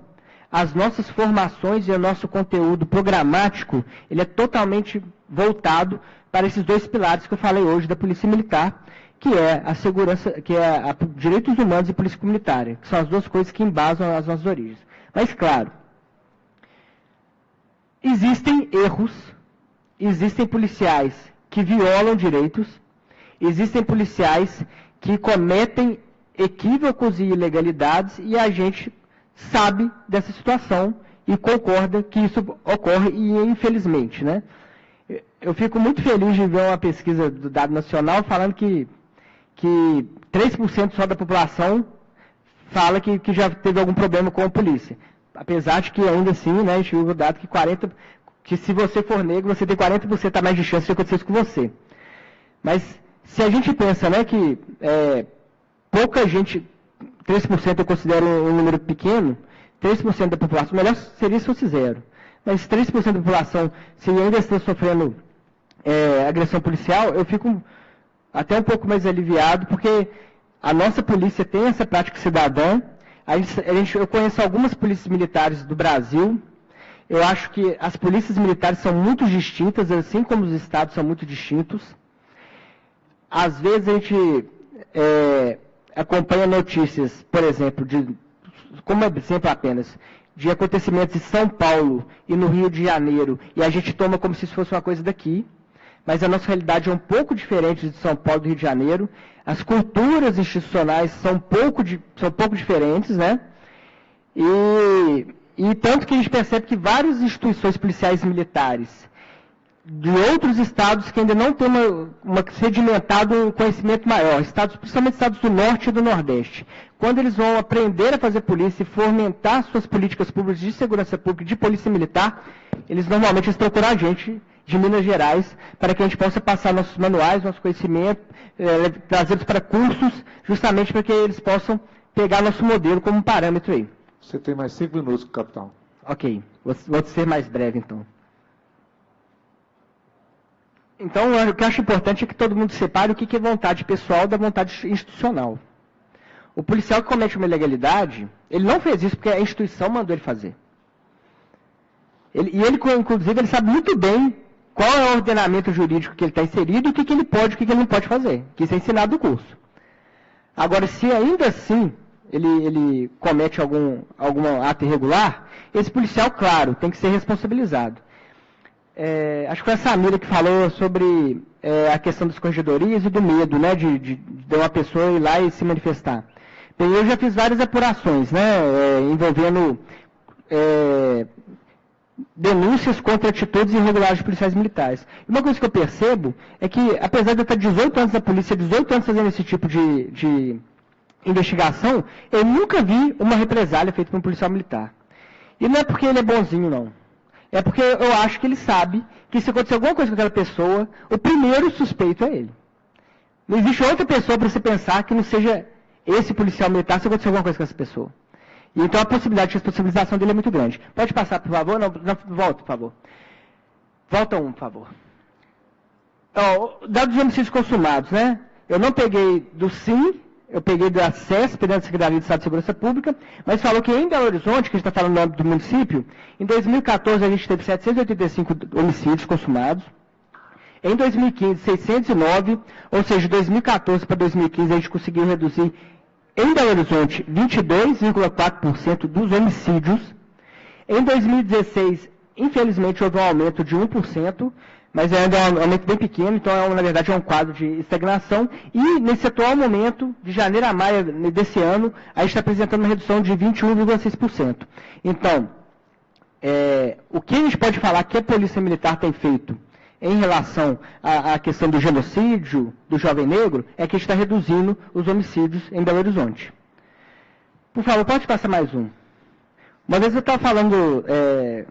as nossas formações e o nosso conteúdo programático, ele é totalmente voltado para esses dois pilares que eu falei hoje da Polícia Militar, que é a segurança, que é direitos humanos e polícia comunitária, que são as duas coisas que embasam as nossas origens. Mas, claro, existem erros, existem policiais que violam direitos, existem policiais que cometem equívocos e ilegalidades, e a gente sabe dessa situação e concorda que isso ocorre, e infelizmente, né? Eu fico muito feliz de ver uma pesquisa do Dado Nacional falando que 3% só da população fala que já teve algum problema com a polícia. Apesar de que ainda assim, né, a gente viu o dado que se você for negro, você tem 40% a mais de chance de acontecer isso com você. Mas se a gente pensa, né, que pouca gente, 3% eu considero um número pequeno, 3% da população, melhor seria se fosse zero. Mas 3% da população, se ainda está sofrendo agressão policial, eu fico até um pouco mais aliviado, porque a nossa polícia tem essa prática cidadã, Eu conheço algumas polícias militares do Brasil. Eu acho que as polícias militares são muito distintas, assim como os estados são muito distintos. Às vezes a gente acompanha notícias, por exemplo, como exemplo apenas, de acontecimentos em São Paulo e no Rio de Janeiro, e a gente toma como se isso fosse uma coisa daqui, mas a nossa realidade é um pouco diferente de São Paulo e do Rio de Janeiro. As culturas institucionais são um pouco diferentes, né? E tanto que a gente percebe que várias instituições policiais militares de outros estados que ainda não têm sedimentado um conhecimento maior, principalmente estados do Norte e do Nordeste, quando eles vão aprender a fazer polícia e fomentar suas políticas públicas de segurança pública, de polícia militar, eles normalmente procuram a gente de Minas Gerais para que a gente possa passar nossos manuais, nosso conhecimento, trazê-los para cursos, justamente para que eles possam pegar nosso modelo como um parâmetro aí. Você tem mais 5 minutos, capitão. Ok, vou ser mais breve então. Então, o que eu acho importante é que todo mundo separe o que é vontade pessoal da vontade institucional. O policial que comete uma ilegalidade, ele não fez isso porque a instituição mandou ele fazer. Inclusive, ele sabe muito bem qual é o ordenamento jurídico que ele está inserido e o que ele pode e o que ele não pode fazer, que isso é ensinado no curso. Agora, se ainda assim ele comete algum ato irregular, esse policial, claro, tem que ser responsabilizado. Acho que foi a Samira que falou sobre a questão das corregedorias e do medo, né, de uma pessoa ir lá e se manifestar. Bem, eu já fiz várias apurações, né, envolvendo denúncias contra atitudes irregulares de policiais militares. E uma coisa que eu percebo é que, apesar de eu estar 18 anos na polícia, 18 anos fazendo esse tipo de investigação, eu nunca vi uma represália feita por um policial militar. E não é porque ele é bonzinho, não. É porque eu acho que ele sabe que se acontecer alguma coisa com aquela pessoa, o primeiro suspeito é ele. Não existe outra pessoa para você pensar que não seja esse policial militar se acontecer alguma coisa com essa pessoa. E então a possibilidade de responsabilização dele é muito grande. Pode passar, por favor? Não, volta, por favor. Volta um, por favor. Dados de homicídios consumados, né? Eu não peguei do SIM, eu peguei da CESP, da Secretaria de Estado de Segurança Pública, mas falou que em Belo Horizonte, que a gente está falando no âmbito do município, em 2014 a gente teve 785 homicídios consumados, em 2015 609, ou seja, de 2014 para 2015 a gente conseguiu reduzir em Belo Horizonte 22,4% dos homicídios. Em 2016, infelizmente, houve um aumento de 1%, mas ainda é um aumento bem pequeno, então, na verdade, é um quadro de estagnação. E, nesse atual momento, de janeiro a maio desse ano, a gente está apresentando uma redução de 21,6%. Então, o que a gente pode falar que a Polícia Militar tem feito em relação à questão do genocídio do jovem negro é que a gente está reduzindo os homicídios em Belo Horizonte. Por favor, pode passar mais um. Uma vez eu estava falando,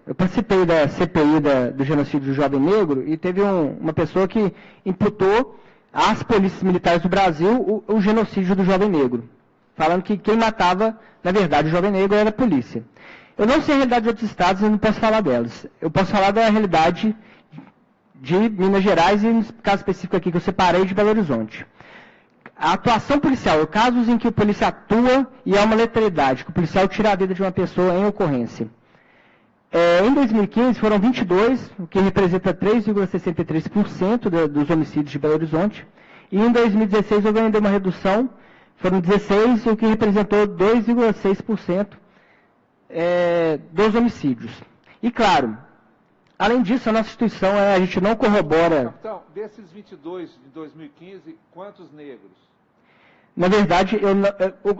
eu participei da CPI do genocídio do jovem negro e teve uma pessoa que imputou às polícias militares do Brasil o genocídio do jovem negro, falando que quem matava, na verdade, o jovem negro era a polícia. Eu não sei a realidade de outros estados e não posso falar delas. Eu posso falar da realidade de Minas Gerais e, no caso específico aqui que eu separei, de Belo Horizonte. A atuação policial, casos em que o policial atua e há uma letalidade, que o policial tira a vida de uma pessoa em ocorrência. Em 2015 foram 22, o que representa 3,63% dos homicídios de Belo Horizonte. E em 2016 houve ainda uma redução, foram 16, o que representou 2,6% dos homicídios. E claro, além disso, a nossa instituição, a gente não corrobora... Capitão, desses 22 de 2015, quantos negros? Na verdade,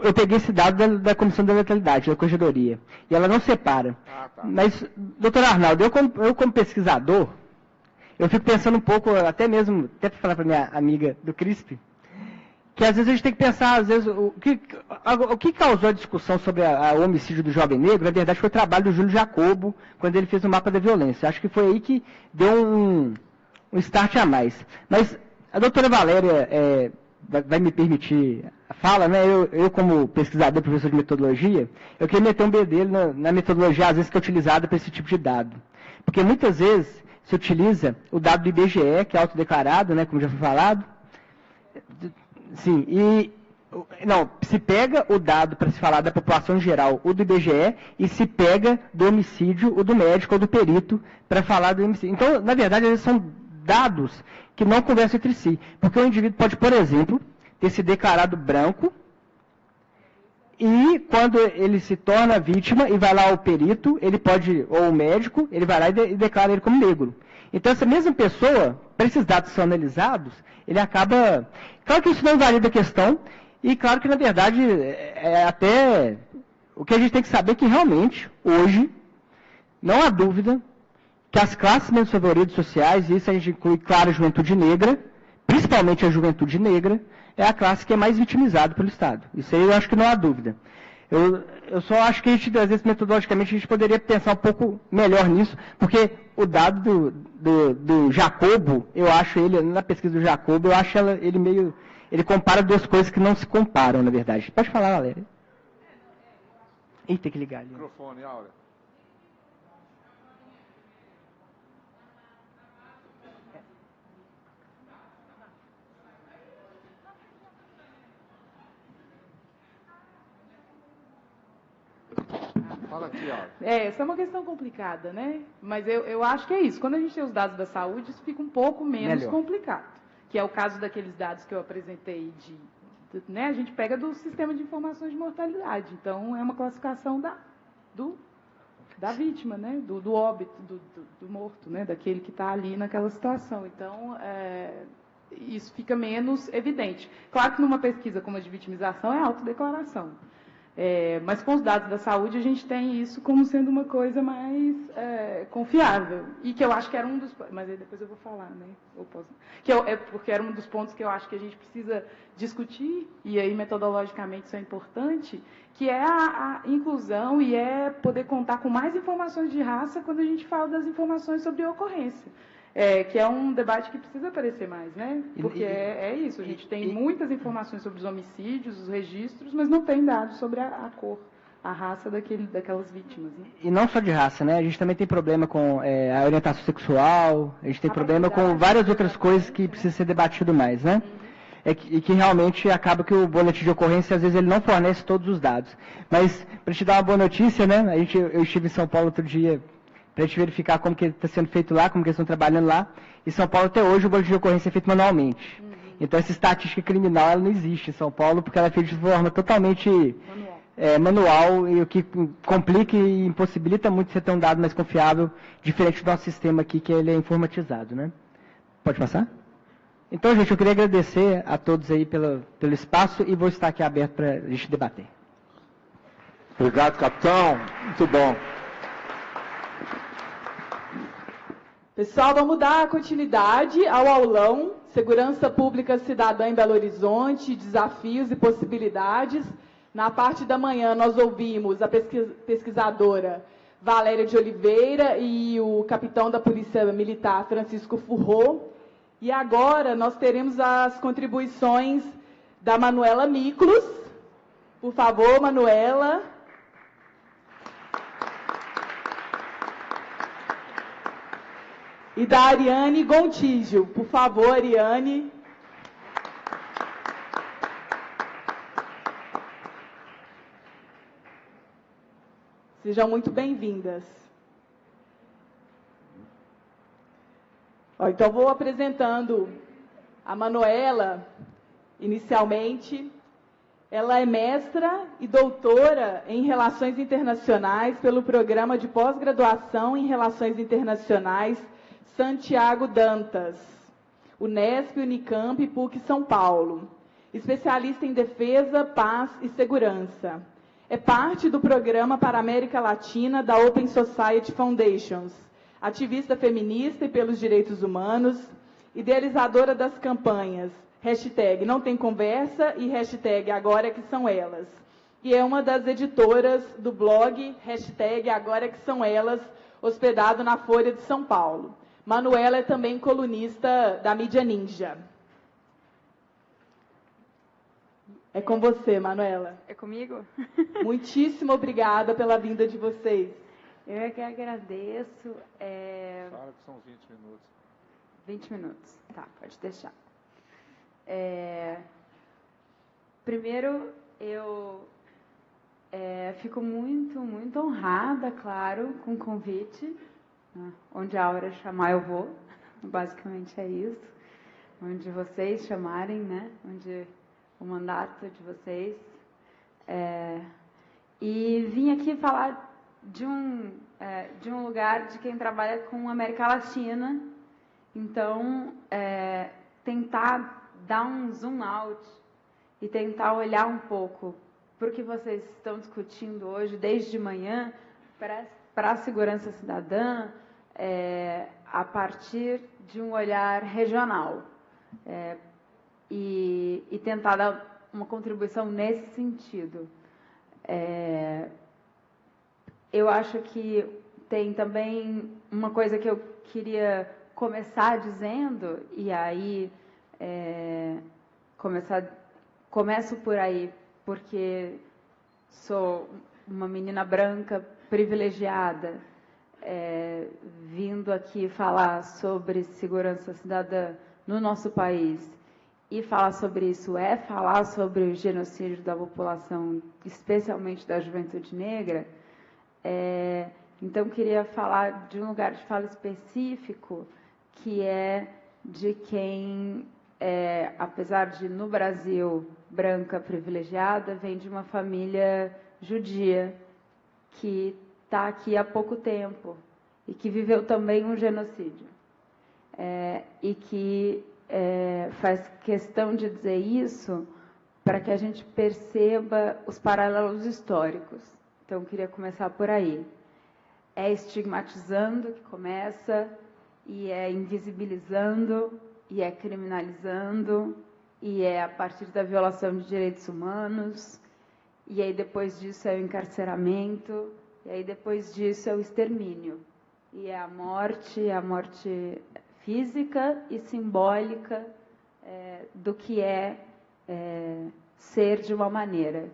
eu peguei esse dado da Comissão da Letalidade, da Corregedoria, e ela não separa. Tá. Mas, doutor Arnaldo, eu como pesquisador, eu fico pensando um pouco, até para falar para minha amiga do CRISP, que às vezes a gente tem que pensar, às vezes, o que causou a discussão sobre o homicídio do jovem negro, na verdade foi o trabalho do Júlio Jacobo, quando ele fez o mapa da violência. Acho que foi aí que deu um start a mais. Mas a doutora Valéria vai me permitir a fala, né? Eu como pesquisador, professor de metodologia, eu queria meter um bedelho na metodologia, às vezes, que é utilizada para esse tipo de dado. Porque muitas vezes se utiliza o dado do IBGE, que é autodeclarado, né, como já foi falado. Sim, e Não, se pega o dado para se falar da população geral, o do IBGE, e se pega do homicídio, o do médico ou do perito, para falar do homicídio. Então, na verdade, eles são dados que não conversam entre si. Porque o indivíduo pode, por exemplo, ter se declarado branco, e quando ele se torna vítima e vai lá o perito, ele pode, ou o médico, ele vai lá e declara ele como negro. Então, essa mesma pessoa, para esses dados que são analisados, ele acaba... Claro que isso não invalida a questão, e claro que, na verdade, até... O que a gente tem que saber é que, realmente, hoje, não há dúvida que as classes menos favoritas sociais, e isso a gente inclui, claro, a juventude negra, principalmente a juventude negra, é a classe que é mais vitimizada pelo Estado. Isso aí eu acho que não há dúvida. Eu só acho que a gente, às vezes, metodologicamente, a gente poderia pensar um pouco melhor nisso, porque o dado do Jacobo, eu acho ele, na pesquisa do Jacobo, eu acho ele meio... Ele compara duas coisas que não se comparam, na verdade. Pode falar, Valéria. Ih, tem que ligar ali. Microfone, Áurea. Fala aqui, Áurea. Essa é uma questão complicada, né? Mas eu acho que é isso. Quando a gente tem os dados da saúde, isso fica um pouco menos complicado. Que é o caso daqueles dados que eu apresentei né? A gente pega do sistema de informações de mortalidade. Então, é uma classificação da vítima, né? Do óbito, do morto, né? Daquele que está ali naquela situação. Então, isso fica menos evidente. Claro que numa pesquisa como a de vitimização é autodeclaração. Mas com os dados da saúde a gente tem isso como sendo uma coisa mais confiável. E que eu acho que era um dos... Mas aí depois eu vou falar, né? Porque era um dos pontos que eu acho que a gente precisa discutir, e aí metodologicamente isso é importante, que é a inclusão e é poder contar com mais informações de raça quando a gente fala das informações sobre a ocorrência. Que é um debate que precisa aparecer mais, né? Porque é isso, a gente tem muitas informações sobre os homicídios, os registros, mas não tem dados sobre a cor, a raça daquelas vítimas. Né? E não só de raça, né? A gente também tem problema com a orientação sexual, a gente tem problema com várias outras coisas que precisa ser debatido mais, né? E que realmente acaba que o boletim de ocorrência, às vezes, ele não fornece todos os dados. Mas, para te dar uma boa notícia, né? Eu estive em São Paulo outro dia, para a gente verificar como que está sendo feito lá, como que eles estão trabalhando lá. Em São Paulo, até hoje, o boletim de ocorrência é feito manualmente. Então, essa estatística criminal, ela não existe em São Paulo, porque ela é feita de forma totalmente manual, e o que complica e impossibilita muito você ter um dado mais confiável, diferente do nosso sistema aqui, que ele é informatizado, né? Pode passar? Então, gente, eu queria agradecer a todos aí pelo espaço e vou estar aqui aberto para a gente debater. Obrigado, capitão. Muito bom. Pessoal, vamos dar continuidade ao aulão Segurança Pública Cidadã em Belo Horizonte, Desafios e Possibilidades. Na parte da manhã, nós ouvimos a pesquisadora Valéria de Oliveira e o capitão da Polícia Militar, Francisco Furró. E agora nós teremos as contribuições da Manuela Miklos. Por favor, Manuela. E da Ariane Gontijo. Por favor, Ariane. Sejam muito bem-vindas. Então, vou apresentando a Manuela, inicialmente. Ela é mestra e doutora em Relações Internacionais pelo Programa de Pós-Graduação em Relações Internacionais Santiago Dantas, Unesp, Unicamp e PUC São Paulo. Especialista em Defesa, Paz e Segurança. É parte do Programa para a América Latina da Open Society Foundations. Ativista feminista e pelos direitos humanos. Idealizadora das campanhas hashtag Não Tem Conversa e hashtag Agora Que São Elas. E é uma das editoras do blog hashtag Agora Que São Elas, hospedado na Folha de São Paulo. Manuela é também colunista da Mídia Ninja. É com você, Manuela. É comigo? Muitíssimo obrigada pela vinda de vocês. Eu é que agradeço. Fala que são 20 minutos. 20 minutos, tá, pode deixar. primeiro, eu fico muito, muito honrada, claro, com o convite. Né? Onde a Áurea chamar, eu vou. Basicamente é isso. Onde vocês chamarem, né? Onde o mandato de vocês. E vim aqui falar de um lugar de quem trabalha com América Latina. Então, tentar dar um zoom out e tentar olhar um pouco para o que vocês estão discutindo hoje, desde manhã, para a segurança cidadã, a partir de um olhar regional. E tentar dar uma contribuição nesse sentido. Eu acho que tem também uma coisa que eu queria começar dizendo, e aí começo por aí, porque sou uma menina branca privilegiada, vindo aqui falar sobre segurança cidadã no nosso país. E falar sobre isso falar sobre o genocídio da população, especialmente da juventude negra. Então, queria falar de um lugar de fala específico, que é de quem, apesar de, no Brasil, branca privilegiada, vem de uma família judia, que está aqui há pouco tempo, e que viveu também um genocídio. E que faz questão de dizer isso para que a gente perceba os paralelos históricos. Então, eu queria começar por aí. É estigmatizando que começa, e é invisibilizando, e é criminalizando, e é a partir da violação de direitos humanos, e aí depois disso é o encarceramento, e aí depois disso é o extermínio. E é a morte física e simbólica do que ser de uma maneira.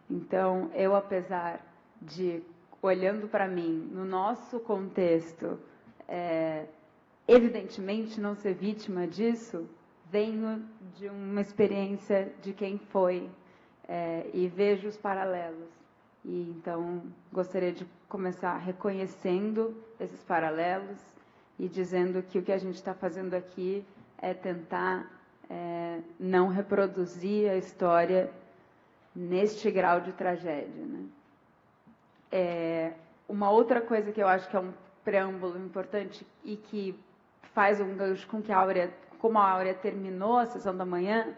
Então, eu, apesar de, olhando para mim, no nosso contexto, evidentemente não ser vítima disso, venho de uma experiência de quem foi e vejo os paralelos. E, então, gostaria de começar reconhecendo esses paralelos e dizendo que o que a gente está fazendo aqui é tentar não reproduzir a história neste grau de tragédia. Né? Uma outra coisa que eu acho que é um preâmbulo importante e que faz um gancho com que como a Áurea terminou a sessão da manhã,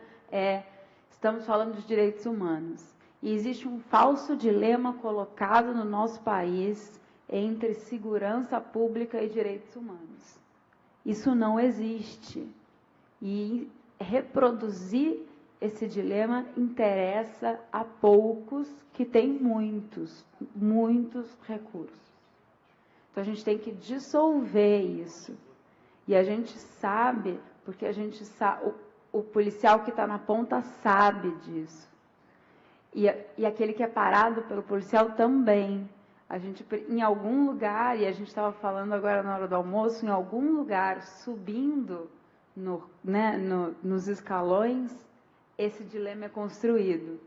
estamos falando de direitos humanos. E existe um falso dilema colocado no nosso país entre segurança pública e direitos humanos. Isso não existe. E reproduzir esse dilema interessa a poucos que têm muitos recursos. Então, a gente tem que dissolver isso. E a gente sabe, porque o policial que está na ponta sabe disso. E aquele que é parado pelo policial também. A gente, em algum lugar, e a gente estava falando agora na hora do almoço, em algum lugar, subindo nos escalões, esse dilema é construído.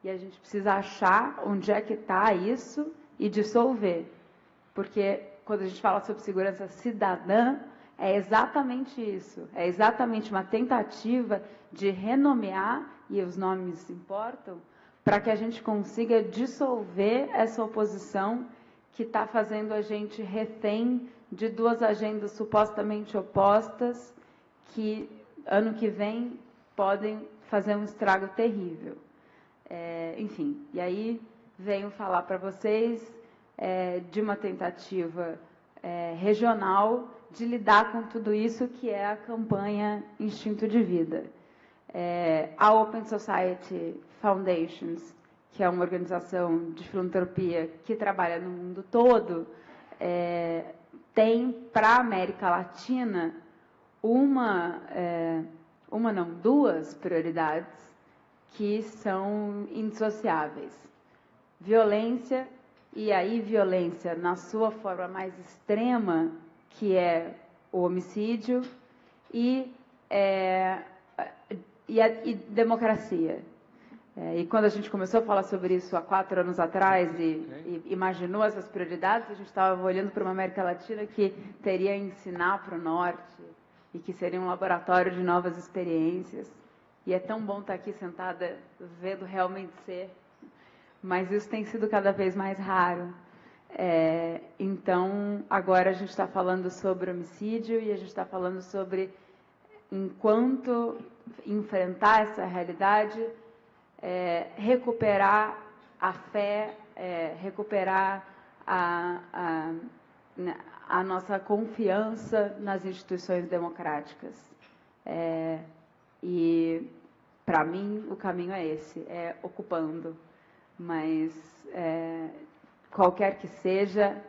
E a gente precisa achar onde é que está isso e dissolver. Porque quando a gente fala sobre segurança cidadã, é exatamente isso. É exatamente uma tentativa de renomear, e os nomes importam, para que a gente consiga dissolver essa oposição que está fazendo a gente refém de duas agendas supostamente opostas que, ano que vem, podem fazer um estrago terrível. Enfim, e aí venho falar para vocês de uma tentativa regional de lidar com tudo isso, que é a campanha Instinto de Vida. A Open Society Foundations, que é uma organização de filantropia que trabalha no mundo todo, tem para a América Latina duas prioridades que são indissociáveis. Violência, e aí violência na sua forma mais extrema, que é o homicídio, e democracia. E quando a gente começou a falar sobre isso há 4 anos atrás e imaginou essas prioridades, a gente estava olhando para uma América Latina que teria a ensinar para o Norte e que seria um laboratório de novas experiências. E é tão bom estar aqui sentada vendo realmente ser, mas isso tem sido cada vez mais raro. Então, agora a gente está falando sobre homicídio e a gente está falando sobre, enquanto enfrentar essa realidade, recuperar a fé, recuperar a nossa confiança nas instituições democráticas. E, para mim, o caminho é esse, ocupando. Mas, qualquer que seja,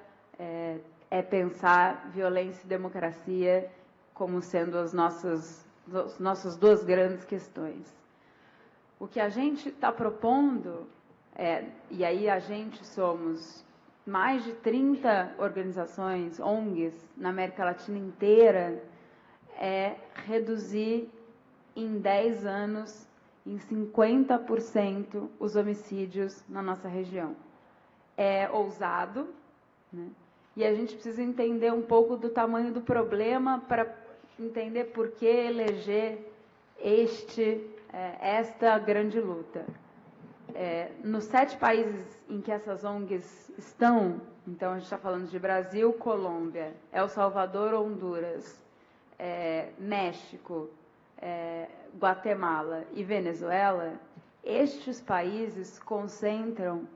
pensar violência e democracia como sendo as nossas 2 grandes questões. O que a gente está propondo, e aí a gente somos mais de 30 organizações, ONGs, na América Latina inteira, é reduzir em 10 anos, em 50%, os homicídios na nossa região. É ousado, né? E a gente precisa entender um pouco do tamanho do problema para entender por que eleger esta grande luta. Nos 7 países em que essas ONGs estão, então a gente está falando de Brasil, Colômbia, El Salvador, Honduras, México, Guatemala e Venezuela, estes países concentram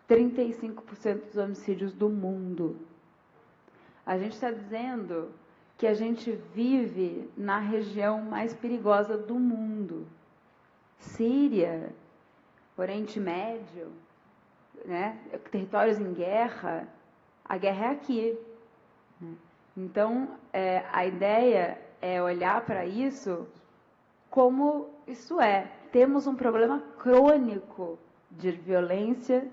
35% dos homicídios do mundo. A gente está dizendo que a gente vive na região mais perigosa do mundo. Síria, Oriente Médio, né? Territórios em guerra, a guerra é aqui. Então, a ideia é olhar para isso como isso é. Temos um problema crônico de violência,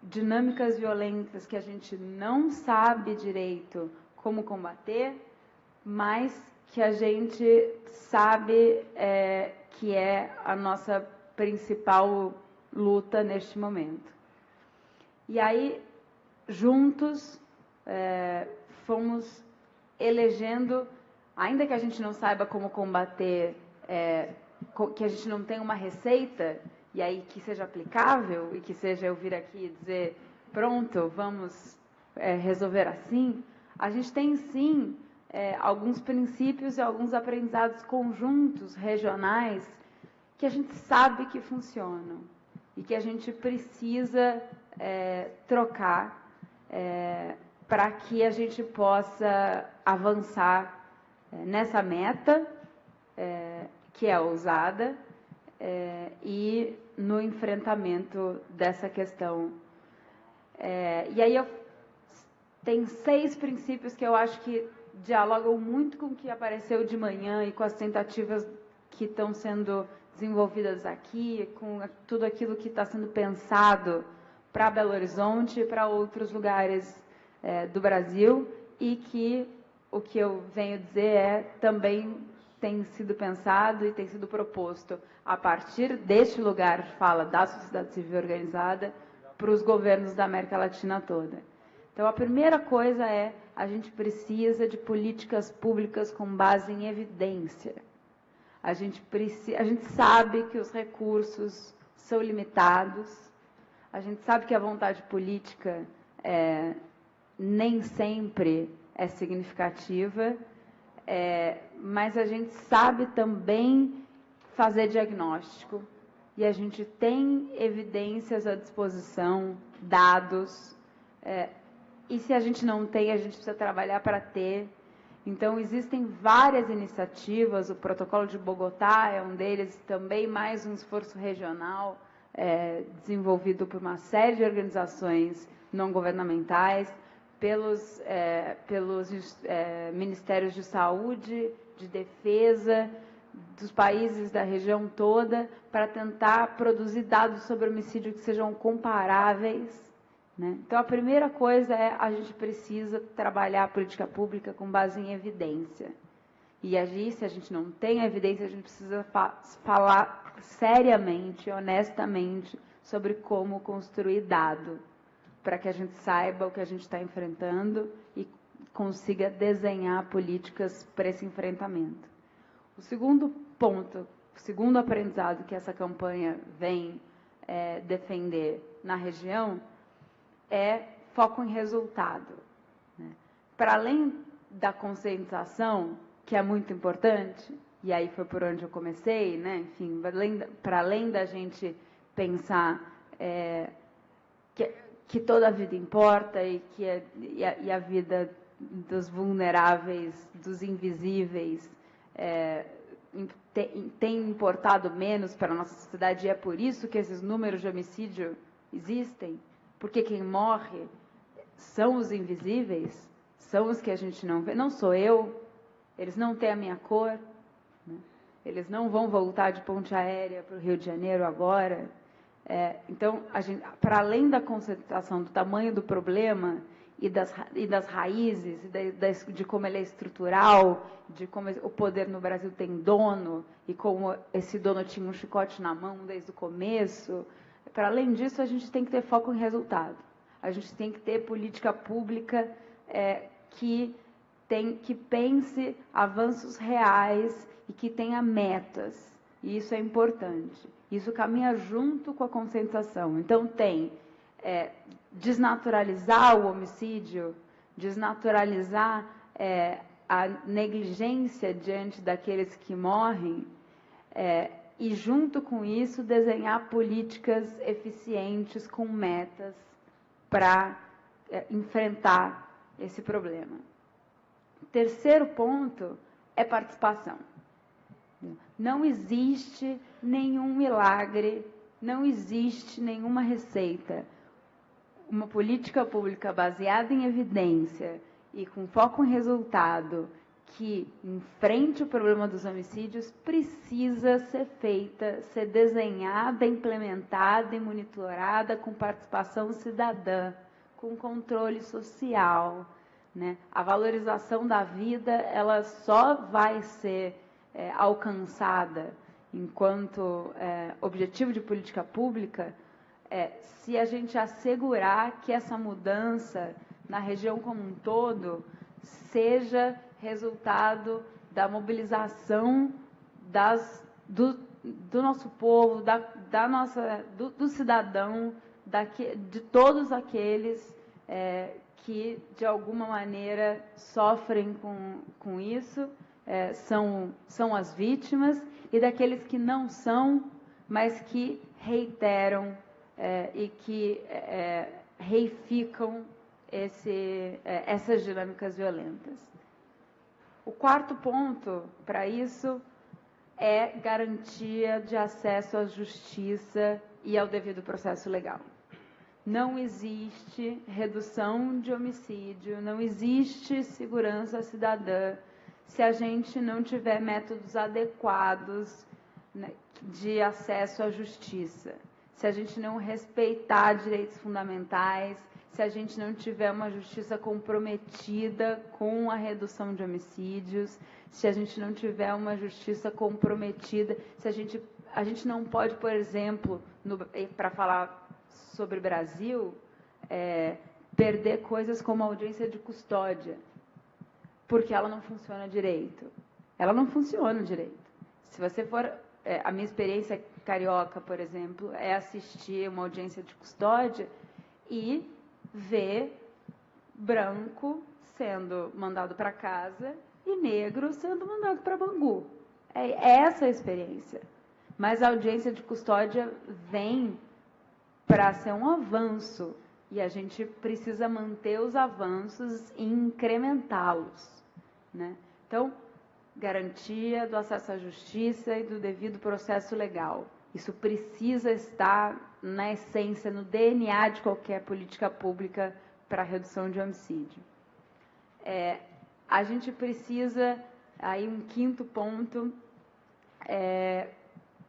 dinâmicas violentas que a gente não sabe direito como combater, mas que a gente sabe que é a nossa principal luta neste momento. E aí, juntos, fomos elegendo, ainda que a gente não saiba como combater, que a gente não tenha uma receita, e aí que seja aplicável, e que seja eu vir aqui e dizer, pronto, vamos resolver assim, a gente tem sim alguns princípios e alguns aprendizados conjuntos, regionais, que a gente sabe que funcionam, e que a gente precisa trocar para que a gente possa avançar nessa meta, que é ousada, e no enfrentamento dessa questão. E aí tem 6 princípios que eu acho que dialogam muito com o que apareceu de manhã e com as tentativas que estão sendo desenvolvidas aqui, com tudo aquilo que está sendo pensado para Belo Horizonte e para outros lugares do Brasil, e que o que eu venho dizer também tem sido pensado e tem sido proposto a partir deste lugar de fala da sociedade civil organizada para os governos da América Latina toda. Então, a primeira coisa a gente precisa de políticas públicas com base em evidência. A gente sabe que os recursos são limitados, a gente sabe que a vontade política nem sempre é significativa, mas a gente sabe também fazer diagnóstico, e a gente tem evidências à disposição, dados, e se a gente não tem, a gente precisa trabalhar para ter. Então, existem várias iniciativas, o Protocolo de Bogotá é um deles, também mais um esforço regional desenvolvido por uma série de organizações não governamentais, pelos ministérios de saúde, de defesa, dos países da região toda, para tentar produzir dados sobre homicídio que sejam comparáveis. Né? Então, a primeira coisa a gente precisa trabalhar a política pública com base em evidência. e agir. Se a gente não tem a evidência, a gente precisa falar seriamente, honestamente, sobre como construir dado, para que a gente saiba o que a gente está enfrentando e consiga desenhar políticas para esse enfrentamento. O segundo ponto, o segundo aprendizado que essa campanha vem defender na região é foco em resultado, né? Para além da conscientização, que é muito importante, e aí foi por onde eu comecei, né? Enfim, para além da gente pensar que toda a vida importa e que a vida dos vulneráveis, dos invisíveis, tem importado menos para a nossa sociedade, e é por isso que esses números de homicídio existem, porque quem morre são os invisíveis, são os que a gente não vê. Não sou eu, eles não têm a minha cor, né? Eles não vão voltar de ponte aérea para o Rio de Janeiro agora. Então, para além da concentração do tamanho do problema e das raízes, de como ele é estrutural, de como o poder no Brasil tem dono, e como esse dono tinha um chicote na mão desde o começo, para além disso, a gente tem que ter foco em resultado. A gente tem que ter política pública que pense avanços reais e que tenha metas. E isso é importante. Isso caminha junto com a conscientização. Então, tem desnaturalizar o homicídio, desnaturalizar a negligência diante daqueles que morrem, e, junto com isso, desenhar políticas eficientes com metas para enfrentar esse problema. O terceiro ponto é participação. Não existe nenhum milagre, não existe nenhuma receita. Uma política pública baseada em evidência e com foco em resultado que enfrente o problema dos homicídios precisa ser feita, ser desenhada, implementada e monitorada com participação cidadã, com controle social, né? A valorização da vida, ela só vai ser alcançada enquanto objetivo de política pública se a gente assegurar que essa mudança na região como um todo seja resultado da mobilização do nosso povo, do cidadão, de todos aqueles que, de alguma maneira, sofrem com isso, são as vítimas, e daqueles que não são, mas que reiteram e que reificam essas dinâmicas violentas. O quarto ponto para isso é garantia de acesso à justiça e ao devido processo legal. Não existe redução de homicídio, não existe segurança cidadã se a gente não tiver métodos adequados, né, de acesso à justiça, se a gente não respeitar direitos fundamentais, se a gente não tiver uma justiça comprometida com a redução de homicídios, se a gente não tiver uma justiça comprometida, se a gente não pode, por exemplo, para falar sobre o Brasil, perder coisas como a audiência de custódia, porque ela não funciona direito. Ela não funciona direito. Se você for... a minha experiência carioca, por exemplo, é assistir uma audiência de custódia e ver branco sendo mandado para casa e negro sendo mandado para Bangu. É essa a experiência. Mas a audiência de custódia vem para ser um avanço, e a gente precisa manter os avanços e incrementá-los, né? Então, garantia do acesso à justiça e do devido processo legal. Isso precisa estar na essência, no DNA de qualquer política pública para a redução de homicídio. A gente precisa, aí um quinto ponto,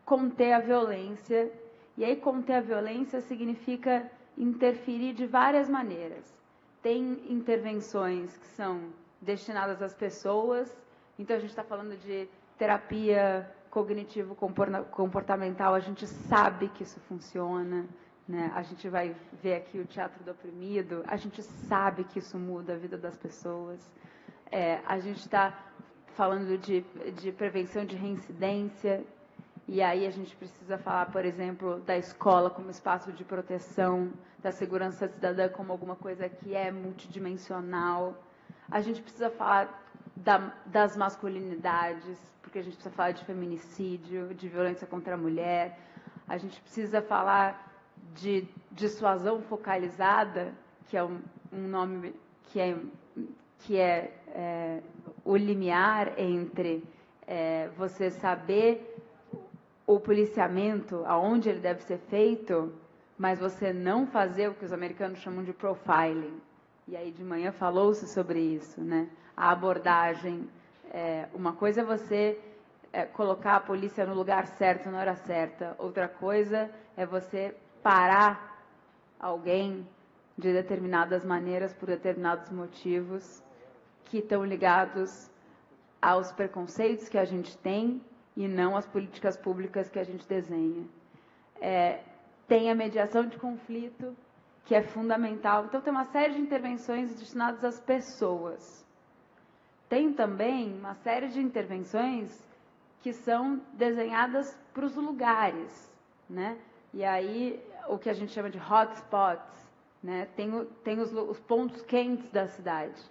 conter a violência. E aí conter a violência significa interferir de várias maneiras. Tem intervenções que são destinadas às pessoas, Então, a gente está falando de terapia cognitivo-comportamental, a gente sabe que isso funciona, né? A gente vai ver aqui o Teatro do Oprimido, a gente sabe que isso muda a vida das pessoas. A gente está falando de prevenção de reincidência, e aí a gente precisa falar, por exemplo, da escola como espaço de proteção, da segurança cidadã como alguma coisa que é multidimensional. A gente precisa falar das masculinidades, porque a gente precisa falar de feminicídio, de violência contra a mulher. A gente precisa falar de dissuasão focalizada, que é um nome que é o limiar entre você saber o policiamento, aonde ele deve ser feito, mas você não fazer o que os americanos chamam de profiling. E aí de manhã falou-se sobre isso, né? A abordagem, uma coisa é você colocar a polícia no lugar certo, na hora certa. Outra coisa é você parar alguém de determinadas maneiras, por determinados motivos, que estão ligados aos preconceitos que a gente tem e não às políticas públicas que a gente desenha. Tem a mediação de conflito, que é fundamental. Então, tem uma série de intervenções destinadas às pessoas. Tem também uma série de intervenções que são desenhadas para os lugares, né? E aí, o que a gente chama de hotspots, né? Tem os pontos quentes da cidade.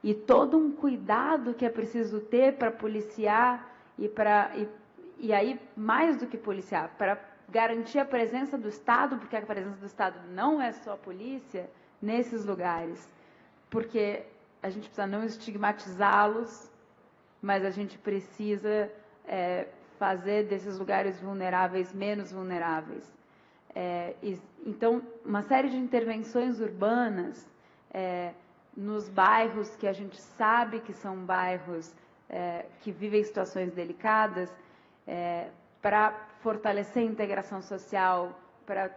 E todo um cuidado que é preciso ter para policiar e aí, mais do que policiar, para garantir a presença do Estado, porque a presença do Estado não é só a polícia, nesses lugares. Porque a gente precisa não estigmatizá-los, mas a gente precisa fazer desses lugares vulneráveis menos vulneráveis. Então, uma série de intervenções urbanas nos bairros que a gente sabe que são bairros que vivem situações delicadas, para fortalecer a integração social, para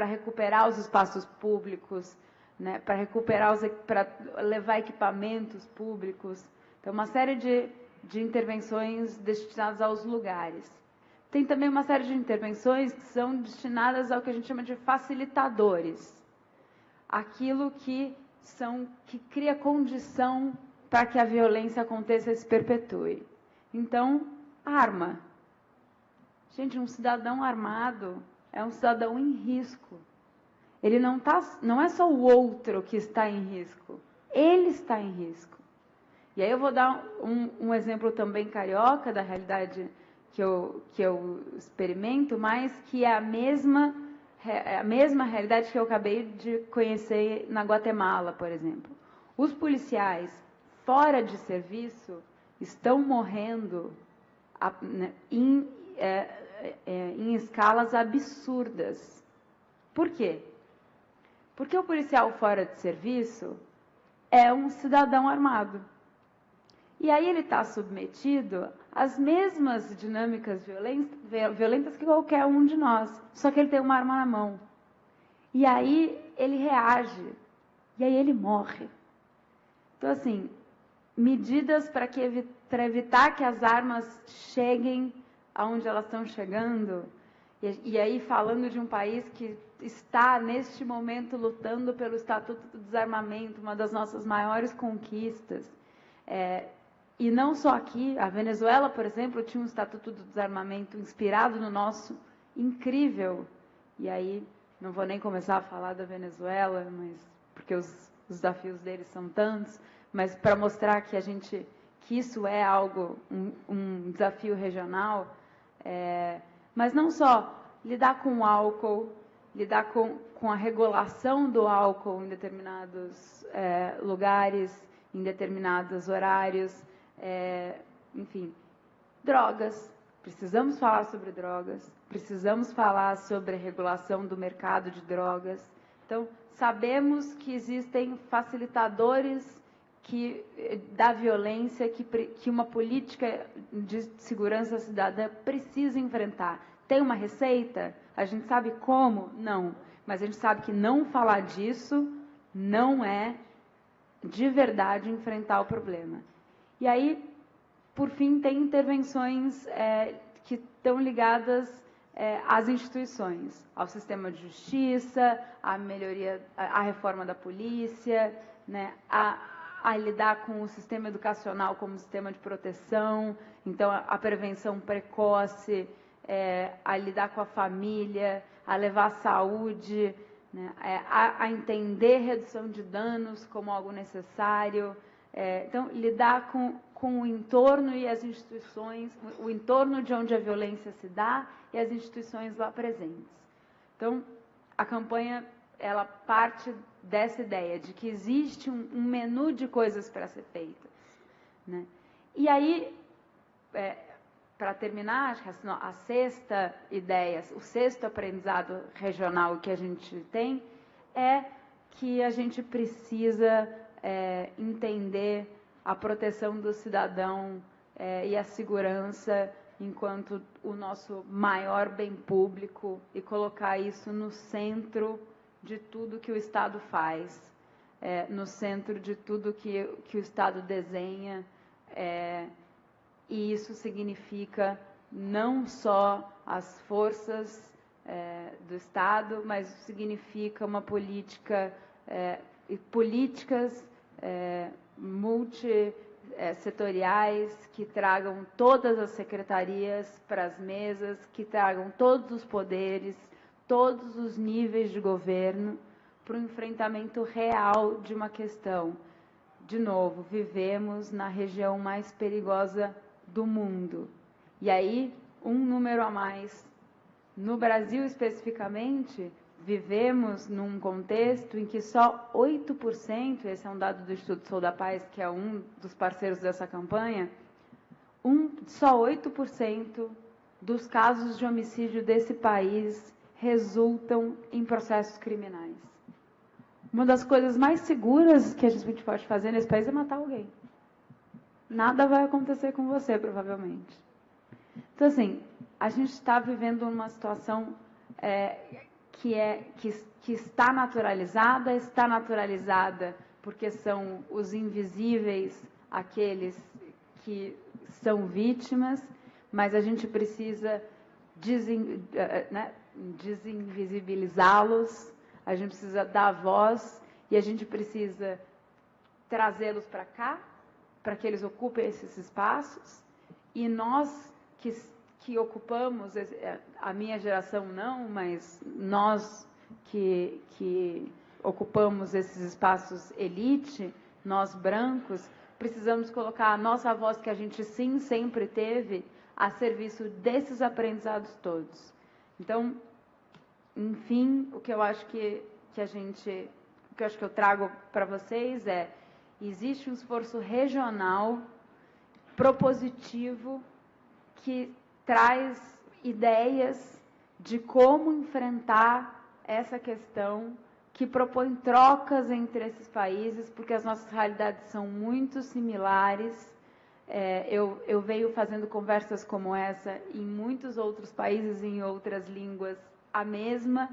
recuperar os espaços públicos, né, para levar equipamentos públicos. Então, uma série de intervenções destinadas aos lugares. Tem também uma série de intervenções que são destinadas ao que a gente chama de facilitadores. Aquilo que cria condição para que a violência aconteça e se perpetue. Então, arma. Gente, um cidadão armado é um cidadão em risco. Ele não é só o outro que está em risco, ele está em risco. E aí eu vou dar um exemplo também carioca da realidade que eu experimento, mas que é a mesma realidade que eu acabei de conhecer na Guatemala, por exemplo. Os policiais fora de serviço estão morrendo em escalas absurdas. Por quê? Porque o policial fora de serviço é um cidadão armado. E aí ele está submetido às mesmas dinâmicas violentas que qualquer um de nós, só que ele tem uma arma na mão. E aí ele reage, e aí ele morre. Então, assim, medidas para evitar que as armas cheguem aonde elas estão chegando, e aí falando de um país que está, neste momento, lutando pelo Estatuto do Desarmamento, uma das nossas maiores conquistas. E não só aqui, a Venezuela, por exemplo, tinha um Estatuto do Desarmamento inspirado no nosso, incrível. E aí, não vou nem começar a falar da Venezuela, porque os desafios deles são tantos, mas para mostrar que isso é algo, um desafio regional, mas não só lidar com o álcool, lidar com a regulação do álcool em determinados lugares, em determinados horários, enfim, drogas. Precisamos falar sobre drogas, precisamos falar sobre a regulação do mercado de drogas. Então, sabemos que existem facilitadores da violência que uma política de segurança cidadã precisa enfrentar. Tem uma receita? A gente sabe como? Não. Mas a gente sabe que não falar disso não é, de verdade, enfrentar o problema. E aí, por fim, tem intervenções que estão ligadas às instituições, ao sistema de justiça, à melhoria, à reforma da polícia, né, a lidar com o sistema educacional como sistema de proteção, então a prevenção precoce, a lidar com a família, a levar a saúde, né, a entender redução de danos como algo necessário. Então, lidar com o entorno e as instituições, o entorno de onde a violência se dá e as instituições lá presentes. Então, a campanha, ela parte dessa ideia de que existe um menu de coisas para ser feitas, né? E aí, para terminar, acho que a sexta ideia, o sexto aprendizado regional que a gente tem é que a gente precisa entender a proteção do cidadão e a segurança enquanto o nosso maior bem público e colocar isso no centro de tudo que o Estado faz, no centro de tudo que o Estado desenha, e isso significa não só as forças do Estado, mas significa uma política e políticas multissetoriais que tragam todas as secretarias para as mesas, que tragam todos os poderes, todos os níveis de governo para o enfrentamento real de uma questão. De novo, vivemos na região mais perigosa do mundo. E aí, um número a mais. No Brasil, especificamente, vivemos num contexto em que só 8%, esse é um dado do Instituto Sou da Paz, que é um dos parceiros dessa campanha, só 8% dos casos de homicídio desse país resultam em processos criminais. Uma das coisas mais seguras que a gente pode fazer nesse país é matar alguém. Nada vai acontecer com você, provavelmente. Então, assim, a gente está vivendo uma situação que está naturalizada porque são os invisíveis aqueles que são vítimas, mas a gente precisa desinvisibilizá-los, a gente precisa dar voz e a gente precisa trazê-los para cá, para que eles ocupem esses espaços, e nós que ocupamos, a minha geração não, mas nós que ocupamos esses espaços elite, nós brancos, precisamos colocar a nossa voz, que a gente sim sempre teve, a serviço desses aprendizados todos. Então, enfim, o que eu acho que eu trago para vocês existe um esforço regional propositivo que traz ideias de como enfrentar essa questão, que propõe trocas entre esses países, porque as nossas realidades são muito similares. Eu venho fazendo conversas como essa em muitos outros países, em outras línguas, a mesma,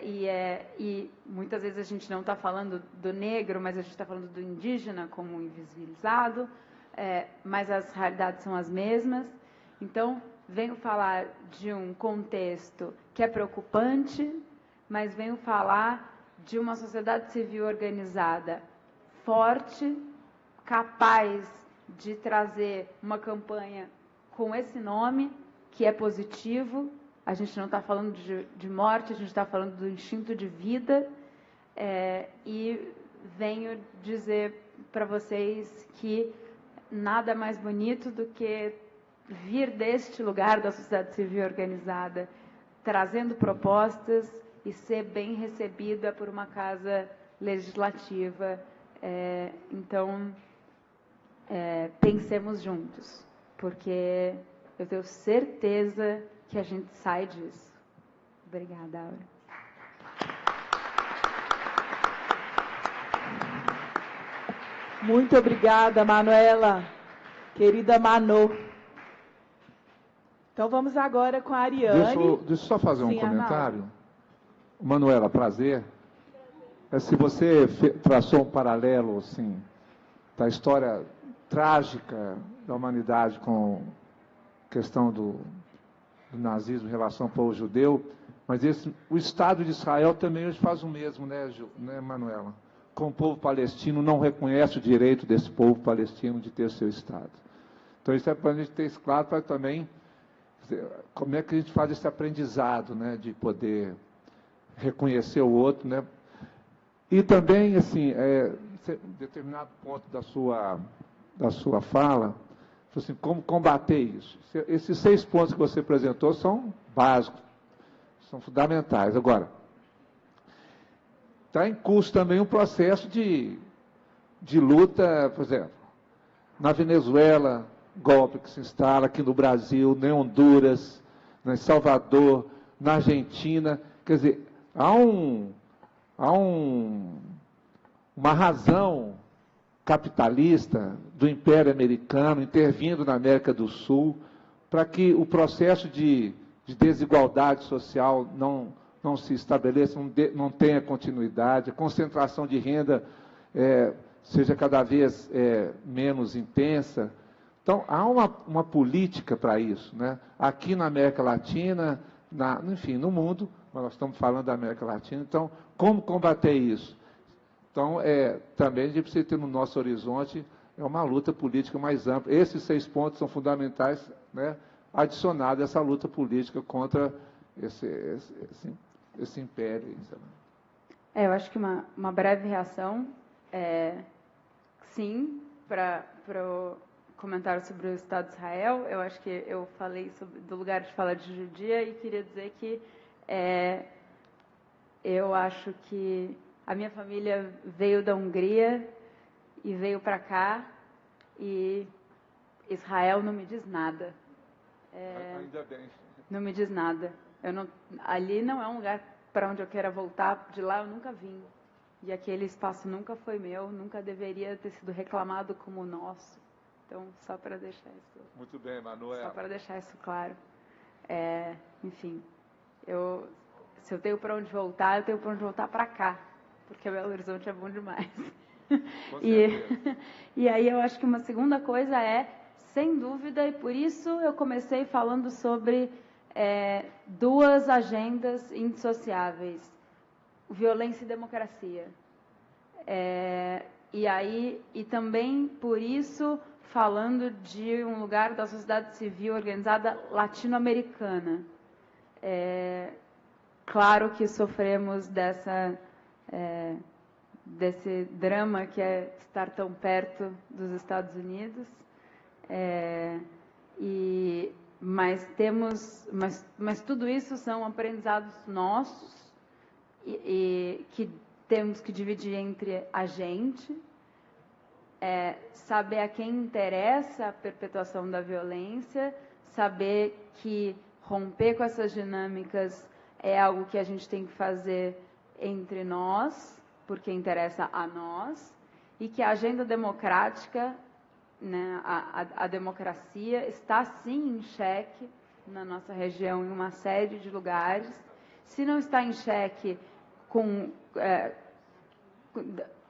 e muitas vezes a gente não está falando do negro, mas a gente está falando do indígena como invisibilizado, mas as realidades são as mesmas. Então, venho falar de um contexto que é preocupante, mas venho falar de uma sociedade civil organizada forte, capaz de trazer uma campanha com esse nome, que é positivo. A gente não está falando de morte, a gente está falando do instinto de vida, e venho dizer para vocês que nada mais bonito do que vir deste lugar da sociedade civil organizada, trazendo propostas e ser bem recebida por uma casa legislativa. Então, pensemos juntos, porque eu tenho certeza que a gente sai disso. Obrigada, Aura. Muito obrigada, Manuela, querida Manu. Então vamos agora com a Ariane. Deixa eu só fazer um comentário. Arnaldo. Manuela, prazer. Se você traçou um paralelo, assim, da história trágica da humanidade com a questão do nazismo em relação ao povo judeu, mas o Estado de Israel também hoje faz o mesmo, né, Manuela? Com o povo palestino, não reconhece o direito desse povo palestino de ter seu Estado. Então, isso é para a gente ter isso claro, para também, como é que a gente faz esse aprendizado, né, de poder reconhecer o outro, né? E também, assim, em determinado ponto da sua fala, assim, como combater isso. Esses 6 pontos que você apresentou são básicos, são fundamentais. Agora, está em curso também um processo de luta, por exemplo, na Venezuela, golpe que se instala aqui no Brasil, em Honduras, em Salvador, na Argentina. Quer dizer, há uma razão capitalista do Império Americano intervindo na América do Sul para que o processo de desigualdade social não se estabeleça, não tenha continuidade, a concentração de renda seja cada vez menos intensa. Então, há uma política para isso, né? Aqui na América Latina, enfim, no mundo, mas nós estamos falando da América Latina. Então, como combater isso? Então, também a gente precisa ter no nosso horizonte uma luta política mais ampla. Esses 6 pontos são fundamentais, né, adicionados a essa luta política contra esse império. Eu acho que uma breve reação, sim, para o comentário sobre o Estado de Israel. Eu acho que eu falei do lugar de fala de judia e queria dizer que eu acho que a minha família veio da Hungria e veio para cá e Israel não me diz nada. Ainda bem. Não me diz nada. Ali não é um lugar para onde eu queira voltar. De lá eu nunca vim. E aquele espaço nunca foi meu, nunca deveria ter sido reclamado como nosso. Então, só para deixar isso. Muito bem, Manuela. Só para deixar isso claro. Enfim, se eu tenho para onde voltar, eu tenho para onde voltar para cá, porque Belo Horizonte é bom demais. E aí eu acho que uma segunda coisa sem dúvida, e por isso eu comecei falando sobre 2 agendas indissociáveis: violência e democracia. E também por isso falando de um lugar da sociedade civil organizada latino-americana. Claro que sofremos desse drama que é estar tão perto dos Estados Unidos, mas tudo isso são aprendizados nossos e que temos que dividir entre a gente, saber a quem interessa a perpetuação da violência, saber que romper com essas dinâmicas é algo que a gente tem que fazer entre nós, porque interessa a nós, e que a agenda democrática, né, a democracia está sim em xeque na nossa região, em uma série de lugares. Se não está em xeque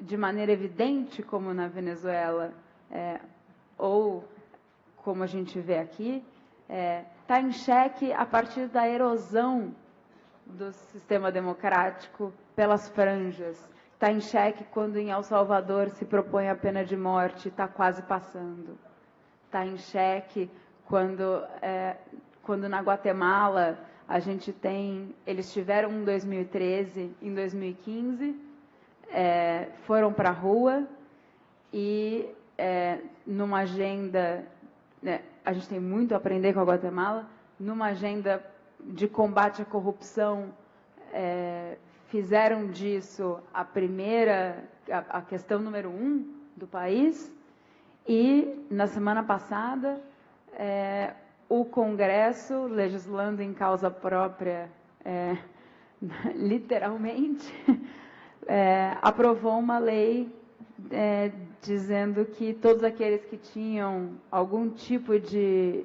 de maneira evidente, como na Venezuela, ou como a gente vê aqui, está em xeque a partir da erosão do sistema democrático pelas franjas. Está em xeque quando em El Salvador se propõe a pena de morte, está quase passando. Está em xeque quando na Guatemala eles tiveram em 2013, em 2015, foram para a rua e numa agenda, a gente tem muito a aprender com a Guatemala, numa agenda de combate à corrupção, fizeram disso a questão número 1 do país. E na semana passada o Congresso, legislando em causa própria, literalmente, aprovou uma lei dizendo que todos aqueles que tinham algum tipo de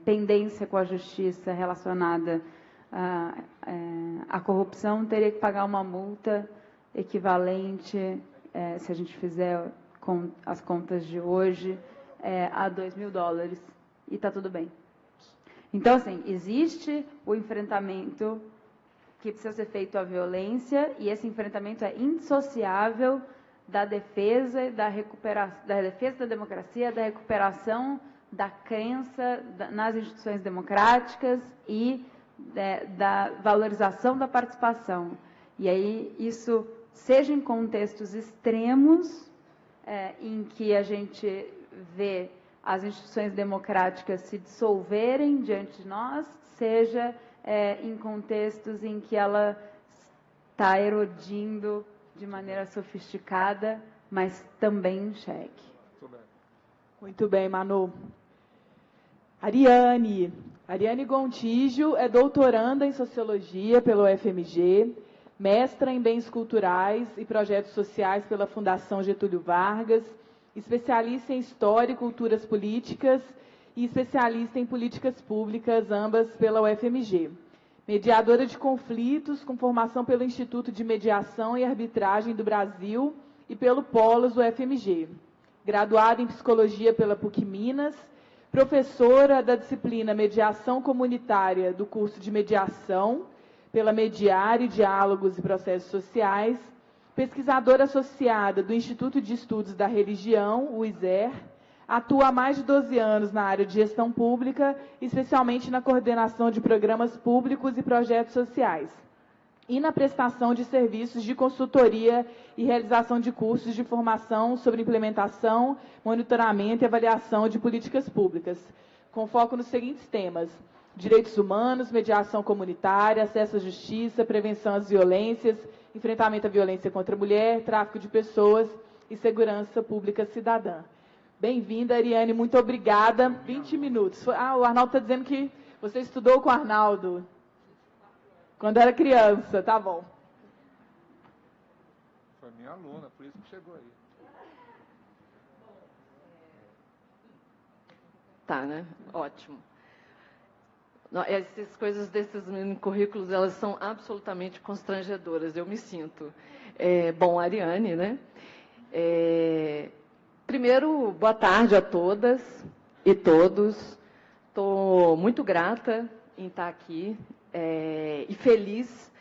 pendência com a justiça relacionada à corrupção teria que pagar uma multa equivalente, se a gente fizer as contas de hoje a $2.000 e está tudo bem. Então, assim, existe o enfrentamento que precisa ser feito à violência e esse enfrentamento é indissociável da defesa da defesa da democracia, da recuperação da crença nas instituições democráticas e da valorização da participação. E aí isso, seja em contextos extremos, em que a gente vê as instituições democráticas se dissolverem diante de nós, seja em contextos em que ela está erodindo de maneira sofisticada, mas também em xeque. Muito bem, Manu. Ariane Gontijo é doutoranda em Sociologia pelo UFMG, mestra em Bens Culturais e Projetos Sociais pela Fundação Getúlio Vargas, especialista em História e Culturas Políticas e especialista em Políticas Públicas, ambas pela UFMG. Mediadora de conflitos, com formação pelo Instituto de Mediação e Arbitragem do Brasil e pelo Polos UFMG. Graduada em Psicologia pela PUC Minas, professora da disciplina Mediação Comunitária do curso de Mediação, pela Mediare, Diálogos e Processos Sociais, pesquisadora associada do Instituto de Estudos da Religião, o ISER, atua há mais de 12 anos na área de gestão pública, especialmente na coordenação de programas públicos e projetos sociais, e na prestação de serviços de consultoria e realização de cursos de formação sobre implementação, monitoramento e avaliação de políticas públicas, com foco nos seguintes temas: direitos humanos, mediação comunitária, acesso à justiça, prevenção às violências, enfrentamento à violência contra a mulher, tráfico de pessoas e segurança pública cidadã. Bem-vinda, Ariane, muito obrigada. 20 minutos. O Arnaldo está dizendo que você estudou com o Arnaldo quando era criança, tá bom. Foi minha aluna, por isso que chegou aí. Tá, né? Ótimo. Essas coisas desses currículos, elas são absolutamente constrangedoras, eu me sinto. Bom, Ariane, né? Primeiro, boa tarde a todas e todos. Estou muito grata em estar aqui e feliz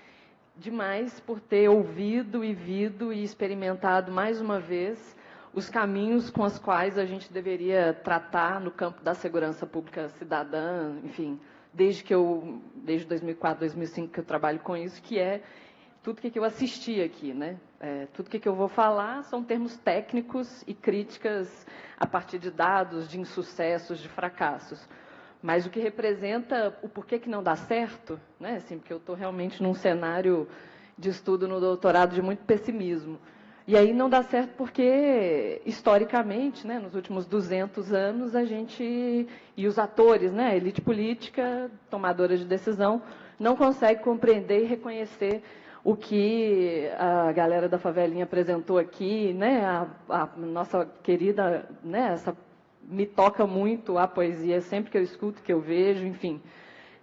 demais por ter ouvido e visto e experimentado mais uma vez os caminhos com os quais a gente deveria tratar no campo da segurança pública cidadã, enfim, desde 2004, 2005 que eu trabalho com isso, que é tudo que eu assisti aqui, né? Tudo que eu vou falar são termos técnicos e críticas a partir de dados, de insucessos, de fracassos. Mas o que representa o porquê que não dá certo, né? Assim, porque eu estou realmente num cenário de estudo no doutorado de muito pessimismo. E aí não dá certo porque, historicamente, né, nos últimos 200 anos, a gente, e os atores, né, a elite política, tomadora de decisão, não consegue compreender e reconhecer o que a galera da favelinha apresentou aqui, né, a nossa querida, né, essa me toca muito a poesia, sempre que eu escuto, que eu vejo, enfim.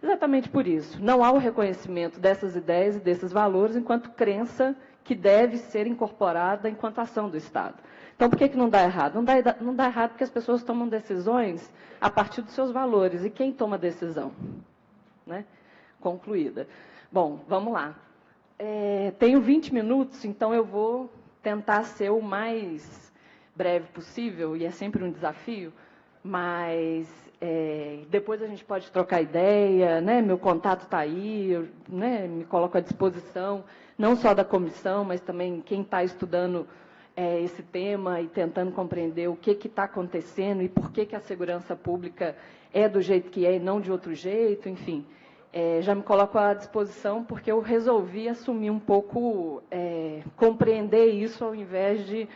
Exatamente por isso. Não há o reconhecimento dessas ideias e desses valores enquanto crença que deve ser incorporada enquanto ação do Estado. Então, por que não dá errado? Não dá errado porque as pessoas tomam decisões a partir dos seus valores. E quem toma decisão? Né? Concluída. Bom, vamos lá. Tenho 20 minutos, então eu vou tentar ser o mais breve possível, e é sempre um desafio, mas depois a gente pode trocar ideia, né? Meu contato está aí, eu, né, me coloco à disposição, não só da comissão, mas também quem está estudando esse tema e tentando compreender o que está acontecendo e por que a segurança pública é do jeito que é e não de outro jeito, enfim. Já me coloco à disposição porque eu resolvi assumir um pouco, compreender isso ao invés de...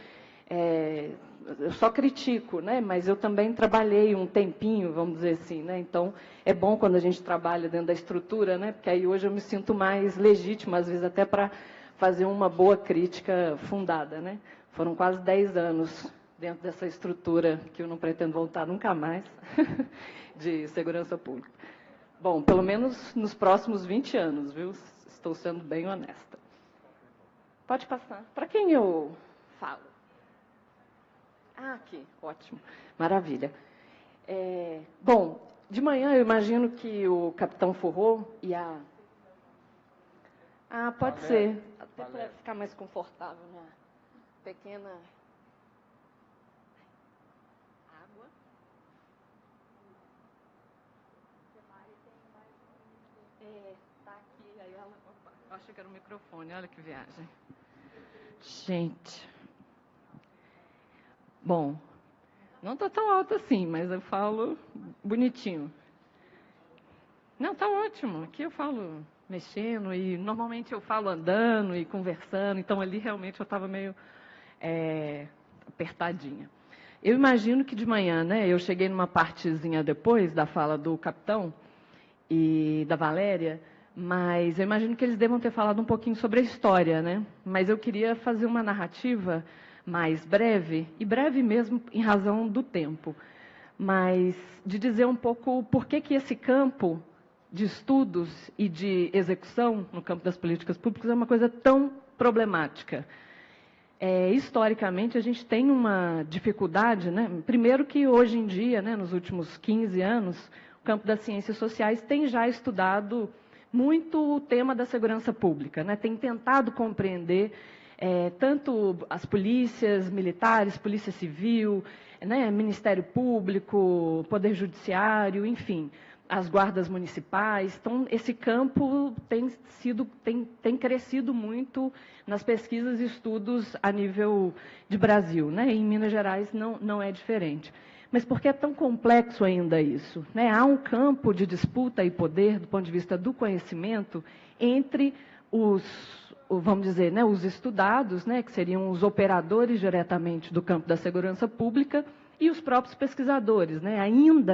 eu só critico, né? Mas eu também trabalhei um tempinho, vamos dizer assim, né? Então, é bom quando a gente trabalha dentro da estrutura, né? Porque aí hoje eu me sinto mais legítima, às vezes até para fazer uma boa crítica fundada, né? Foram quase 10 anos dentro dessa estrutura, que eu não pretendo voltar nunca mais, de segurança pública. Bom, pelo menos nos próximos 20 anos, viu? Estou sendo bem honesta. Pode passar. Para quem eu falo? Ah, aqui, ótimo, maravilha. Bom, de manhã eu imagino que o capitão Fourreau e a... Ah, pode ser, até para ficar mais confortável, né? Pequena... Água. Tá aqui, aí ela... Opa, eu achei que era o microfone, olha que viagem. Gente... Bom, não está tão alto assim, mas eu falo bonitinho. Não, está ótimo. Aqui eu falo mexendo e normalmente eu falo andando e conversando, então ali realmente eu estava meio apertadinha. Eu imagino que de manhã, né, eu cheguei numa partezinha depois da fala do capitão e da Valéria, mas eu imagino que eles devam ter falado um pouquinho sobre a história, né? Mas eu queria fazer uma narrativa mais breve, e breve mesmo em razão do tempo, mas de dizer um pouco por que esse campo de estudos e de execução no campo das políticas públicas é uma coisa tão problemática. Historicamente, a gente tem uma dificuldade, né? Primeiro que hoje em dia, né, nos últimos 15 anos, o campo das ciências sociais tem já estudado muito o tema da segurança pública, né? Tem tentado compreender tanto as polícias militares, polícia civil, né, Ministério Público, Poder Judiciário, enfim, as guardas municipais. Então, esse campo tem crescido muito nas pesquisas e estudos a nível de Brasil, né? Em Minas Gerais não é diferente. Mas por que é tão complexo ainda isso? Né? Há um campo de disputa e poder, do ponto de vista do conhecimento, entre vamos dizer, né, os estudados, né, que seriam os operadores diretamente do campo da segurança pública, e os próprios pesquisadores, né? Ainda,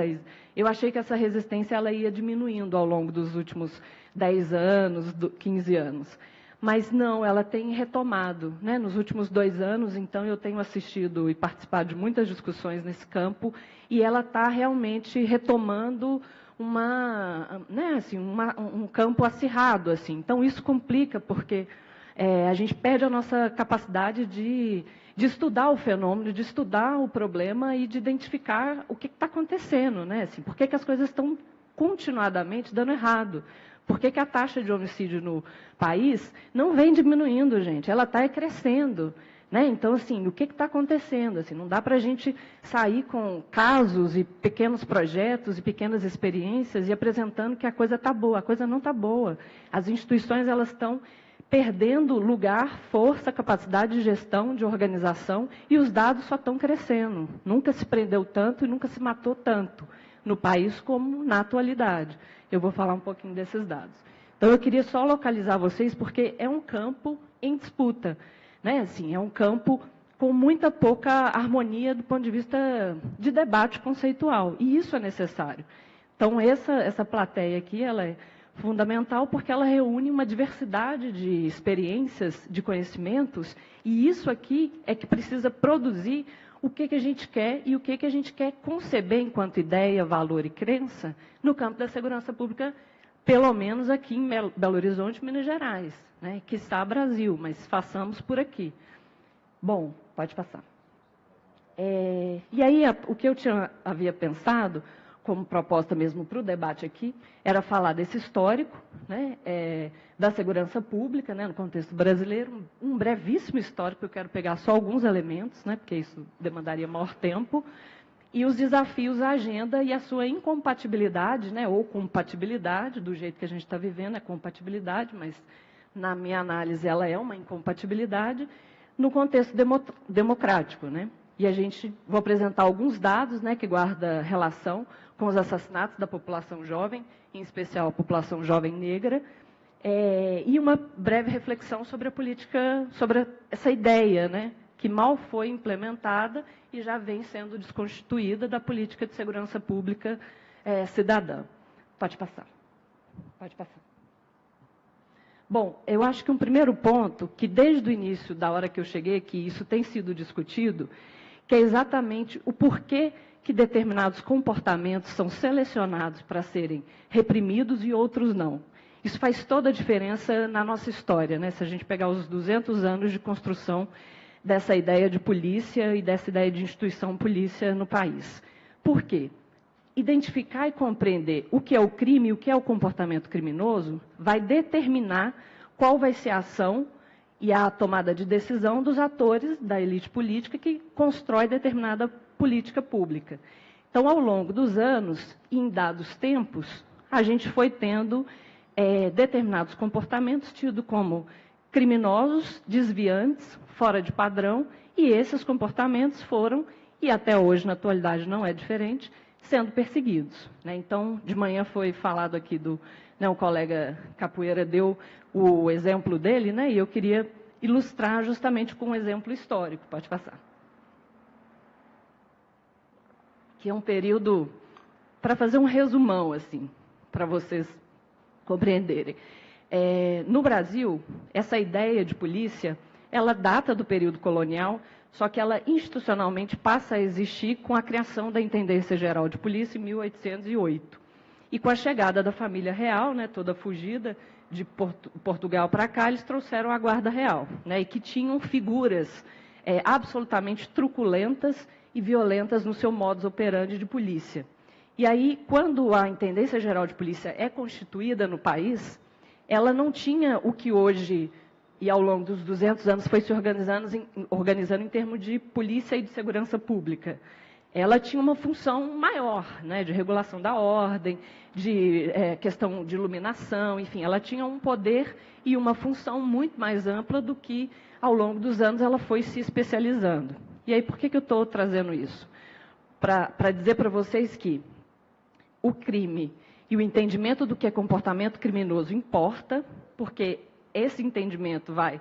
eu achei que essa resistência ela ia diminuindo ao longo dos últimos 10 anos, 15 anos. Mas não, ela tem retomado, né? Nos últimos 2 anos, então, eu tenho assistido e participado de muitas discussões nesse campo, e ela está realmente retomando um campo acirrado, assim. Então, isso complica, porque a gente perde a nossa capacidade de estudar o fenômeno, de estudar o problema e de identificar o que está acontecendo, né? Assim, por que as coisas estão continuadamente dando errado? Por que a taxa de homicídio no país não vem diminuindo, gente? Ela está crescendo. Né? Então, assim, o que está acontecendo? Assim, não dá para a gente sair com casos e pequenos projetos e pequenas experiências e apresentando que a coisa está boa. A coisa não está boa. As instituições elas estão perdendo lugar, força, capacidade de gestão, de organização, e os dados só estão crescendo. Nunca se prendeu tanto e nunca se matou tanto no país como na atualidade. Eu vou falar um pouquinho desses dados. Então, eu queria só localizar vocês, porque é um campo em disputa. Né? Assim, é um campo com muita pouca harmonia do ponto de vista de debate conceitual, e isso é necessário. Então, essa plateia aqui ela é fundamental porque ela reúne uma diversidade de experiências, de conhecimentos, e isso aqui é que precisa produzir o que a gente quer e o que a gente quer conceber enquanto ideia, valor e crença no campo da segurança pública, pelo menos aqui em Belo Horizonte, Minas Gerais, né? Quiçá Brasil, mas façamos por aqui. Bom, pode passar. E aí, o que eu havia pensado, como proposta mesmo para o debate aqui, era falar desse histórico, né, da segurança pública, né, no contexto brasileiro, um brevíssimo histórico, eu quero pegar só alguns elementos, né, porque isso demandaria maior tempo, e os desafios à agenda e a sua incompatibilidade, né, ou compatibilidade, do jeito que a gente está vivendo, é compatibilidade, mas na minha análise ela é uma incompatibilidade, no contexto democrático, né? E vou apresentar alguns dados, né, que guardam relação com os assassinatos da população jovem, em especial a população jovem negra, e uma breve reflexão sobre a política, sobre essa ideia, né, que mal foi implementada e já vem sendo desconstituída da política de segurança pública cidadã. Pode passar. Pode passar. Bom, eu acho que um primeiro ponto, que desde o início, da hora que eu cheguei aqui, isso tem sido discutido, que é exatamente o porquê que determinados comportamentos são selecionados para serem reprimidos e outros não. Isso faz toda a diferença na nossa história, né? Se a gente pegar os 200 anos de construção dessa ideia de polícia e dessa ideia de instituição polícia no país. Por quê? Identificar e compreender o que é o crime e o que é o comportamento criminoso vai determinar qual vai ser a ação e a tomada de decisão dos atores da elite política que constrói determinada política pública. Então, ao longo dos anos, em dados tempos, a gente foi tendo determinados comportamentos tidos como criminosos, desviantes, fora de padrão, e esses comportamentos foram, e até hoje, na atualidade, não é diferente, sendo perseguidos. Né? Então, de manhã foi falado aqui o colega Capoeira deu o exemplo dele, né? E eu queria ilustrar justamente com um exemplo histórico. Pode passar. Que é um período, para fazer um resumão, assim, para vocês compreenderem. No Brasil, essa ideia de polícia, ela data do período colonial, só que ela institucionalmente passa a existir com a criação da Intendência Geral de Polícia em 1808. E com a chegada da família real, né, toda fugida de Portugal para cá, eles trouxeram a Guarda Real, né, e que tinham figuras absolutamente truculentas e violentas no seu modus operandi de polícia. E aí, quando a Intendência Geral de Polícia é constituída no país, ela não tinha o que hoje, e ao longo dos 200 anos, foi se organizando em termos de polícia e de segurança pública. Ela tinha uma função maior, né, de regulação da ordem, de questão de iluminação, enfim, ela tinha um poder e uma função muito mais ampla do que, ao longo dos anos, ela foi se especializando. E aí, por que eu estou trazendo isso? Para dizer para vocês que o crime e o entendimento do que é comportamento criminoso importa, porque esse entendimento vai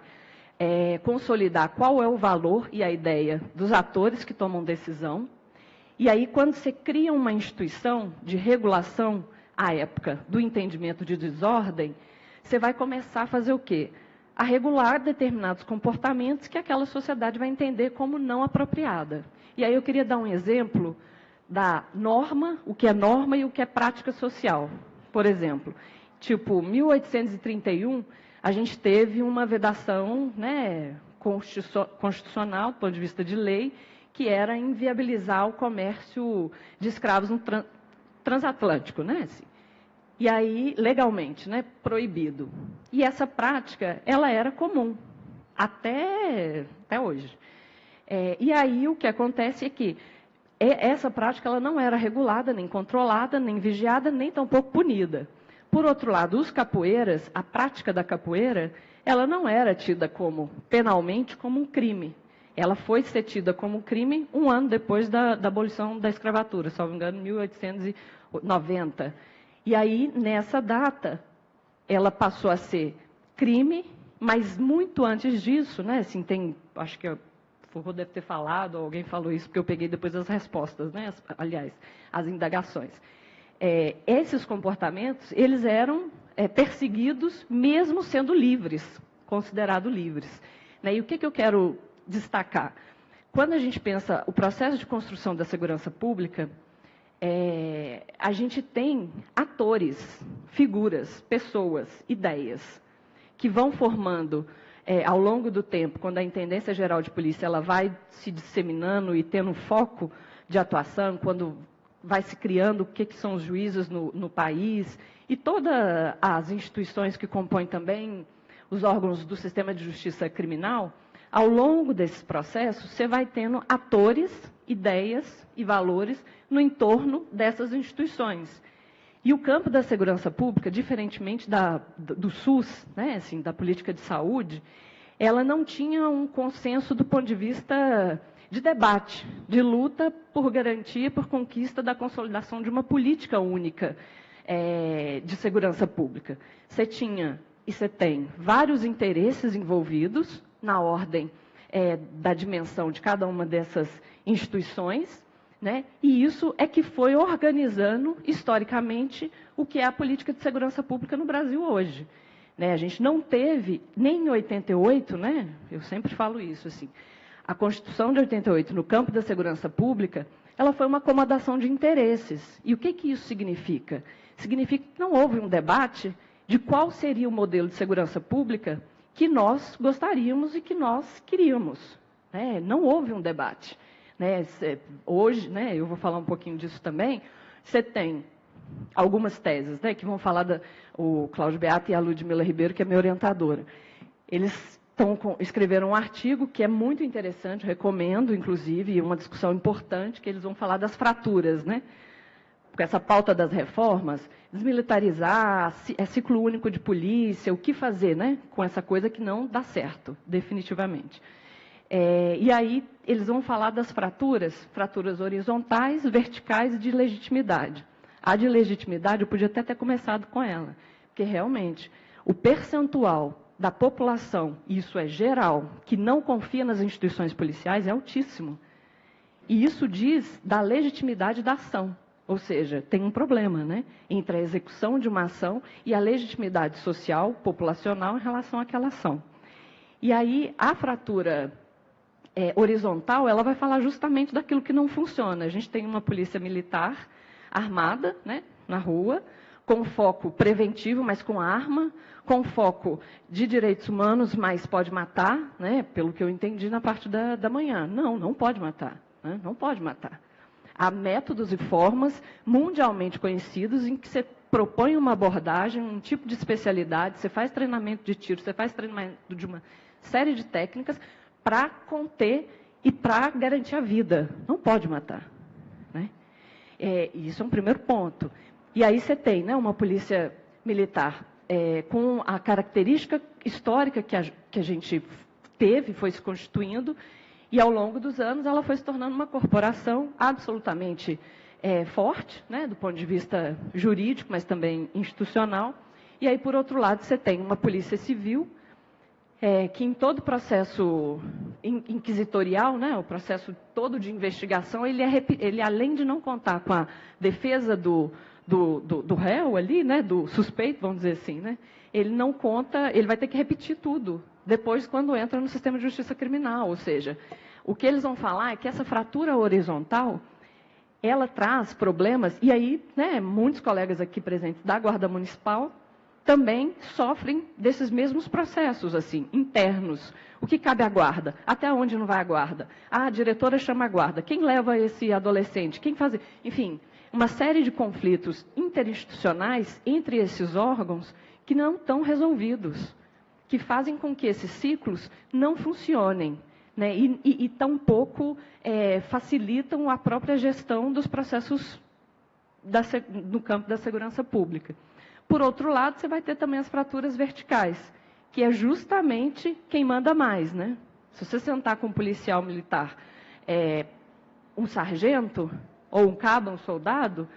consolidar qual é o valor e a ideia dos atores que tomam decisão. E aí, quando você cria uma instituição de regulação, à época do entendimento de desordem, você vai começar a fazer o quê? A regular determinados comportamentos que aquela sociedade vai entender como não apropriada. E aí eu queria dar um exemplo da norma, o que é norma e o que é prática social. Por exemplo, tipo, 1831, a gente teve uma vedação, né, constitucional, do ponto de vista de lei, que era inviabilizar o comércio de escravos no transatlântico, né? Assim. E aí, legalmente, né, proibido. E essa prática, ela era comum, até hoje. E aí, o que acontece é que essa prática ela não era regulada, nem controlada, nem vigiada, nem tampouco punida. Por outro lado, os capoeiras, a prática da capoeira, ela não era tida penalmente como um crime. Ela foi ser tida como crime um ano depois da abolição da escravatura, se não me engano, em 1890. E aí, nessa data, ela passou a ser crime, mas muito antes disso, né? Assim, acho que o Foucault deve ter falado, ou alguém falou isso, porque eu peguei depois as respostas, né? Aliás, as indagações. Esses comportamentos, eles eram perseguidos mesmo sendo livres, considerados livres. Né? E o que eu quero destacar? Quando a gente pensa o processo de construção da segurança pública, a gente tem atores, figuras, pessoas, ideias, que vão formando, ao longo do tempo, quando a Intendência Geral de Polícia ela vai se disseminando e tendo foco de atuação, quando vai se criando o que são os juízes no país, e todas as instituições que compõem também os órgãos do sistema de justiça criminal, ao longo desses processos, você vai tendo atores, ideias e valores no entorno dessas instituições. E o campo da segurança pública, diferentemente do SUS, né, assim, da política de saúde, ela não tinha um consenso do ponto de vista de debate, de luta por garantia, por conquista da consolidação de uma política única de segurança pública. Você tinha e você tem vários interesses envolvidos na ordem da dimensão de cada uma dessas instituições, né? E isso é que foi organizando, historicamente, o que é a política de segurança pública no Brasil hoje. Né? A gente não teve, nem em 88, né? Eu sempre falo isso, assim, a Constituição de 88, no campo da segurança pública, ela foi uma acomodação de interesses. E o que isso significa? Significa que não houve um debate de qual seria o modelo de segurança pública que nós gostaríamos e que nós queríamos. né? Não houve um debate. Né? Hoje, né, eu vou falar um pouquinho disso também, você tem algumas teses, né, que vão falar o Cláudio Beata e a Ludmila Ribeiro, que é minha orientadora. Eles escreveram um artigo que é muito interessante, recomendo, inclusive, uma discussão importante, que eles vão falar das fraturas, né? Com essa pauta das reformas, desmilitarizar, ciclo único de polícia, o que fazer, né? Com essa coisa que não dá certo, definitivamente. E aí, eles vão falar das fraturas horizontais, verticais e de legitimidade. A de legitimidade, eu podia até ter começado com ela, porque realmente o percentual da população, e isso é geral, que não confia nas instituições policiais é altíssimo. E isso diz da legitimidade da ação. Ou seja, tem um problema, né, entre a execução de uma ação e a legitimidade social, populacional, em relação àquela ação. E aí, a fratura horizontal, ela vai falar justamente daquilo que não funciona. A gente tem uma polícia militar armada, né, na rua, com foco preventivo, mas com arma, com foco de direitos humanos, mas pode matar, né, pelo que eu entendi na parte da manhã. Não pode matar, né, não pode matar. Há métodos e formas mundialmente conhecidos em que você propõe uma abordagem, um tipo de especialidade, você faz treinamento de tiro, você faz treinamento de uma série de técnicas para conter e para garantir a vida. Não pode matar, né? Isso é um primeiro ponto. E aí você tem, né, uma polícia militar com a característica histórica que a gente teve, foi se constituindo, e ao longo dos anos ela foi se tornando uma corporação absolutamente forte, né, do ponto de vista jurídico, mas também institucional. E aí, por outro lado, você tem uma polícia civil, que em todo o processo inquisitorial, né, o processo todo de investigação, ele além de não contar com a defesa do réu ali, né, do suspeito, vamos dizer assim, né, ele não conta, ele vai ter que repetir tudo depois quando entra no sistema de justiça criminal. Ou seja, o que eles vão falar é que essa fratura horizontal, ela traz problemas, e aí, né, muitos colegas aqui presentes da Guarda Municipal também sofrem desses mesmos processos, assim, internos. O que cabe à guarda? Até onde não vai a guarda? A diretora chama a guarda. Quem leva esse adolescente? Quem faz? Enfim, uma série de conflitos interinstitucionais entre esses órgãos que não estão resolvidos, que fazem com que esses ciclos não funcionem, né? E tampouco facilitam a própria gestão dos processos no campo da segurança pública. Por outro lado, você vai ter também as fraturas verticais, que é justamente quem manda mais, né? Se você sentar com um policial militar, um sargento, ou um cabo, um soldado,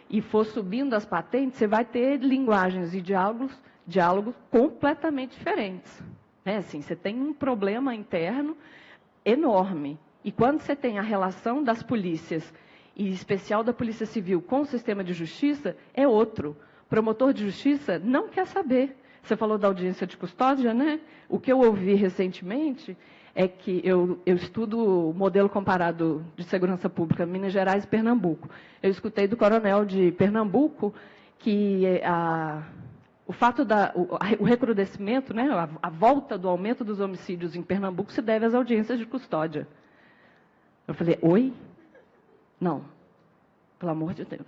e for subindo as patentes, você vai ter linguagens e diálogos completamente diferentes. Né? Assim, você tem um problema interno enorme. E quando você tem a relação das polícias, e em especial da Polícia Civil, com o sistema de justiça, é outro. O promotor de justiça não quer saber. Você falou da audiência de custódia, né? O que eu ouvi recentemente é que eu estudo o modelo comparado de segurança pública Minas Gerais e Pernambuco. Eu escutei do coronel de Pernambuco que o fato o recrudescimento, né, a volta do aumento dos homicídios em Pernambuco se deve às audiências de custódia. Eu falei, oi? Não, pelo amor de Deus.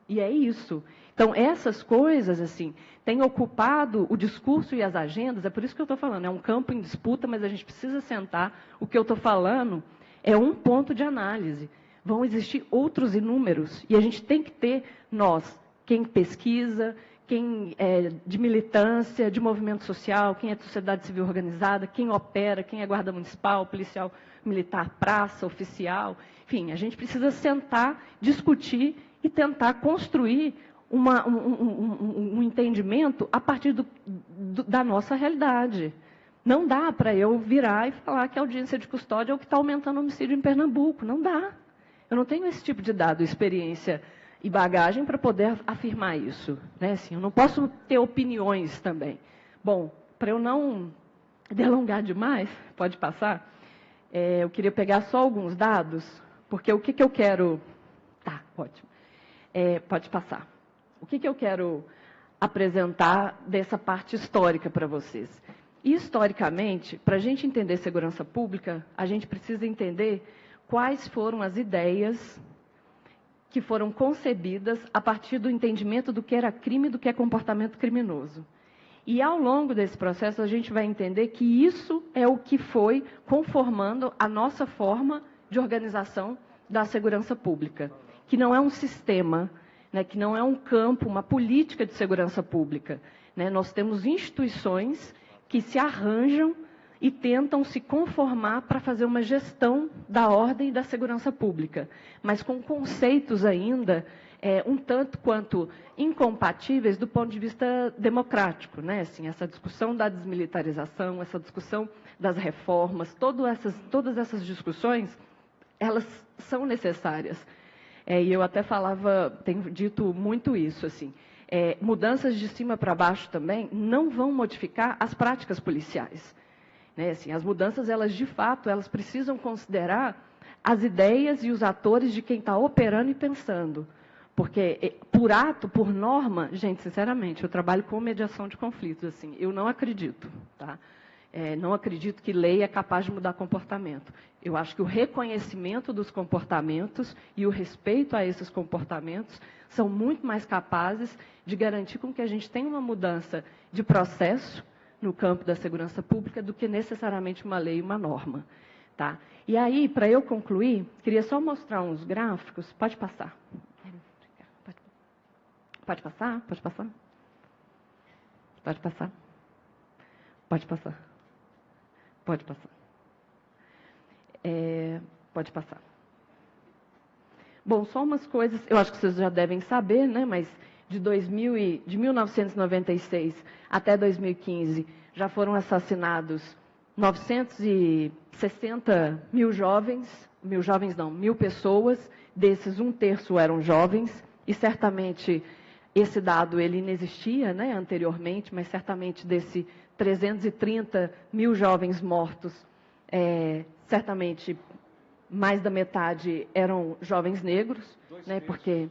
E é isso. Então, essas coisas, assim, têm ocupado o discurso e as agendas, é por isso que eu estou falando, é um campo em disputa, mas a gente precisa sentar. O que eu estou falando é um ponto de análise. Vão existir outros inúmeros, e a gente tem que ter, nós, quem pesquisa, quem é de militância, de movimento social, quem é de sociedade civil organizada, quem opera, quem é guarda municipal, policial militar, praça, oficial. Enfim, a gente precisa sentar, discutir e tentar construir um entendimento a partir da nossa realidade. Não dá para eu virar e falar que a audiência de custódia é o que está aumentando o homicídio em Pernambuco. Não dá. Eu não tenho esse tipo de dado, experiência e bagagem para poder afirmar isso. Né? Assim, eu não posso ter opiniões também. Bom, para eu não delongar demais, pode passar, eu queria pegar só alguns dados, porque o que eu quero... Tá, ótimo. Pode passar. O que eu quero apresentar dessa parte histórica para vocês? E, historicamente, para a gente entender segurança pública, a gente precisa entender quais foram as ideias que foram concebidas a partir do entendimento do que era crime e do que é comportamento criminoso. E, ao longo desse processo, a gente vai entender que isso é o que foi conformando a nossa forma de organização da segurança pública, que não é um sistema, né, que não é um campo, uma política de segurança pública, né? Nós temos instituições que se arranjam e tentam se conformar para fazer uma gestão da ordem e da segurança pública, mas com conceitos ainda um tanto quanto incompatíveis do ponto de vista democrático, né? Assim, essa discussão da desmilitarização, essa discussão das reformas, todas essas discussões, elas são necessárias. E eu até tenho dito muito isso, assim, mudanças de cima para baixo também não vão modificar as práticas policiais. Né? Assim, as mudanças, elas de fato, elas precisam considerar as ideias e os atores de quem está operando e pensando. Porque, por ato, por norma, gente, sinceramente, eu trabalho com mediação de conflitos, assim, eu não acredito, tá? Não acredito que lei é capaz de mudar comportamento. Eu acho que o reconhecimento dos comportamentos e o respeito a esses comportamentos são muito mais capazes de garantir com que a gente tenha uma mudança de processo no campo da segurança pública do que necessariamente uma lei e uma norma. Tá? E aí, para eu concluir, queria só mostrar uns gráficos. Pode passar. Pode passar? Pode passar? Pode passar? Pode passar. Pode passar. Pode passar. Bom, só umas coisas, eu acho que vocês já devem saber, né? Mas de 1996 até 2015 já foram assassinados 960 mil jovens, mil pessoas, desses 1/3 eram jovens, e certamente esse dado ele inexistia, né, anteriormente, mas certamente desse 330 mil jovens mortos, certamente mais da metade eram jovens negros, né, porque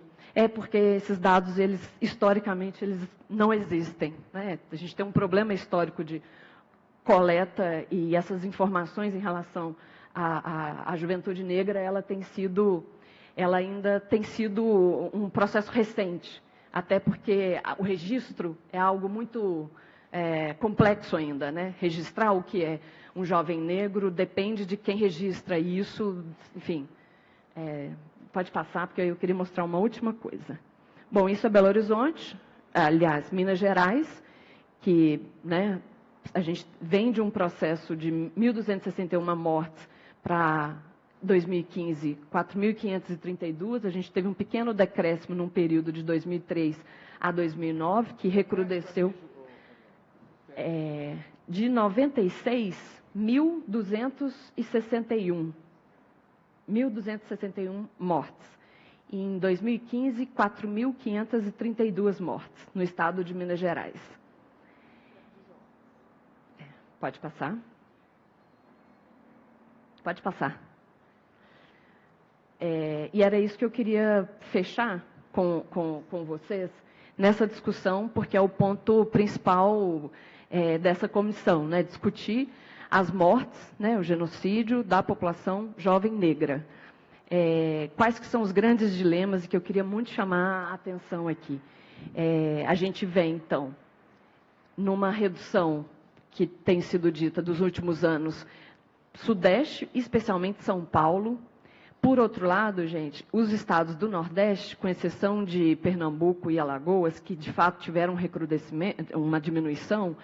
esses dados, historicamente, eles não existem. Né? A gente tem um problema histórico de coleta e essas informações em relação à juventude negra, ela ainda tem sido um processo recente, até porque o registro é algo muito complexo ainda, né? Registrar o que é um jovem negro depende de quem registra isso, enfim. Pode passar, porque eu queria mostrar uma última coisa. Bom, isso é Belo Horizonte, aliás, Minas Gerais, que, né, a gente vem de um processo de 1.261 mortes para 2015, 4.532. A gente teve um pequeno decréscimo num período de 2003 a 2009, que recrudesceu de 96, 1.261. 1.261 mortes. E em 2015, 4.532 mortes no estado de Minas Gerais. Pode passar? Pode passar. E era isso que eu queria fechar com vocês nessa discussão, porque é o ponto principal dessa comissão, né? Discutir as mortes, né, o genocídio da população jovem negra. Quais que são os grandes dilemas e que eu queria muito chamar a atenção aqui? A gente vê, então, numa redução que tem sido dita dos últimos anos, Sudeste, especialmente São Paulo. Por outro lado, gente, os estados do Nordeste, com exceção de Pernambuco e Alagoas, que de fato tiveram um recrudescimento, uma diminuição,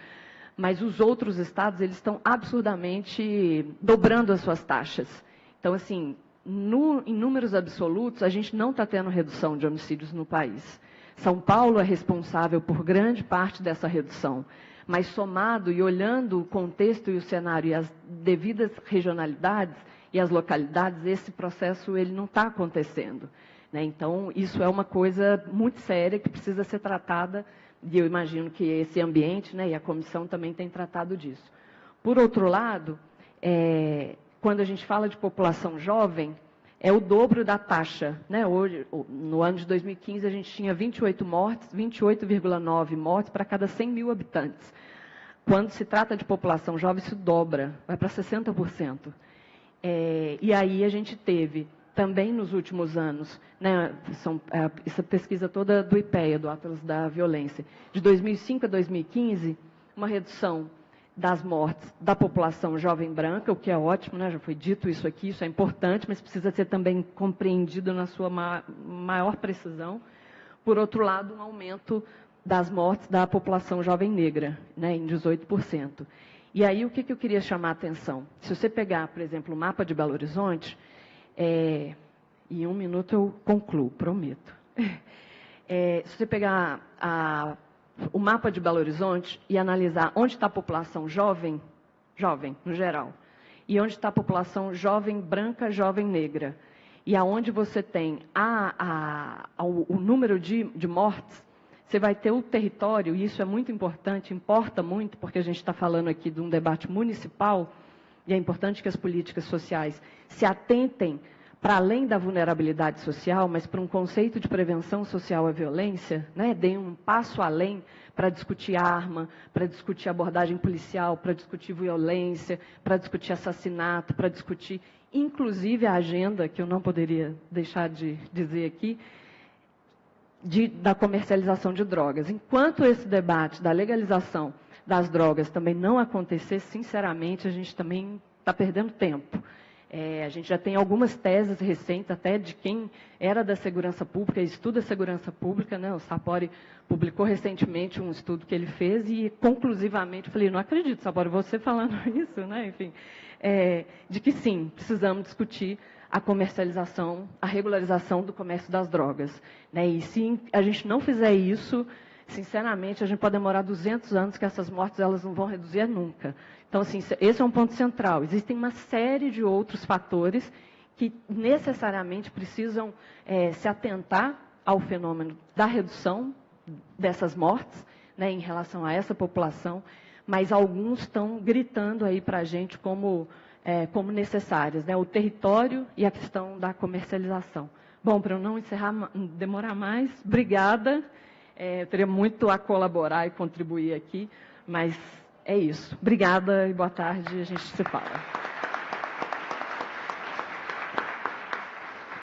mas os outros estados, eles estão absurdamente dobrando as suas taxas. Então, assim, em números absolutos, a gente não está tendo redução de homicídios no país. São Paulo é responsável por grande parte dessa redução, mas somado e olhando o contexto e o cenário e as devidas regionalidades e as localidades, esse processo ele não está acontecendo. Né? Então, isso é uma coisa muito séria que precisa ser tratada. E eu imagino que esse ambiente, né, e a comissão também tem tratado disso. Por outro lado, quando a gente fala de população jovem, é o dobro da taxa. Né? Hoje, no ano de 2015, a gente tinha 28 mortes, 28,9 mortes para cada 100 mil habitantes. quando se trata de população jovem, isso dobra, vai para 60%. E aí a gente teve, também nos últimos anos, né, essa pesquisa toda do IPEA, do Atlas da Violência, de 2005 a 2015, uma redução das mortes da população jovem branca, o que é ótimo, né, já foi dito isso aqui, isso é importante, mas precisa ser também compreendido na sua maior precisão. Por outro lado, um aumento das mortes da população jovem negra, né, em 18%. E aí, o que eu queria chamar a atenção? Se você pegar, por exemplo, o mapa de Belo Horizonte, em 1 minuto eu concluo, prometo. Se você pegar o mapa de Belo Horizonte e analisar onde está a população jovem, no geral, e onde está a população jovem branca, jovem negra, e aonde você tem o número de mortes, você vai ter o território, e isso é muito importante, importa muito, porque a gente está falando aqui de um debate municipal, e é importante que as políticas sociais se atentem para além da vulnerabilidade social, mas para um conceito de prevenção social à violência, né? Deem um passo além para discutir arma, para discutir abordagem policial, para discutir violência, para discutir assassinato, para discutir, inclusive, a agenda, que eu não poderia deixar de dizer aqui, da comercialização de drogas. Enquanto esse debate da legalização das drogas também não acontecer, sinceramente, a gente também está perdendo tempo. A gente já tem algumas teses recentes, até de quem era da segurança pública, estuda a segurança pública, né? O Sapori publicou recentemente um estudo que ele fez e, conclusivamente, eu falei, não acredito, Sapori, você falando isso, né? Enfim, de que sim, precisamos discutir a comercialização, a regularização do comércio das drogas, né? E se a gente não fizer isso, sinceramente, a gente pode demorar 200 anos que essas mortes elas não vão reduzir nunca. Então, assim, esse é um ponto central. Existem uma série de outros fatores que necessariamente precisam se atentar ao fenômeno da redução dessas mortes, né, em relação a essa população, mas alguns estão gritando aí para a gente como necessárias, né? O território e a questão da comercialização. Bom, para eu não demorar mais, obrigada. Eu teria muito a colaborar e contribuir aqui, mas é isso. Obrigada e boa tarde, a gente se fala.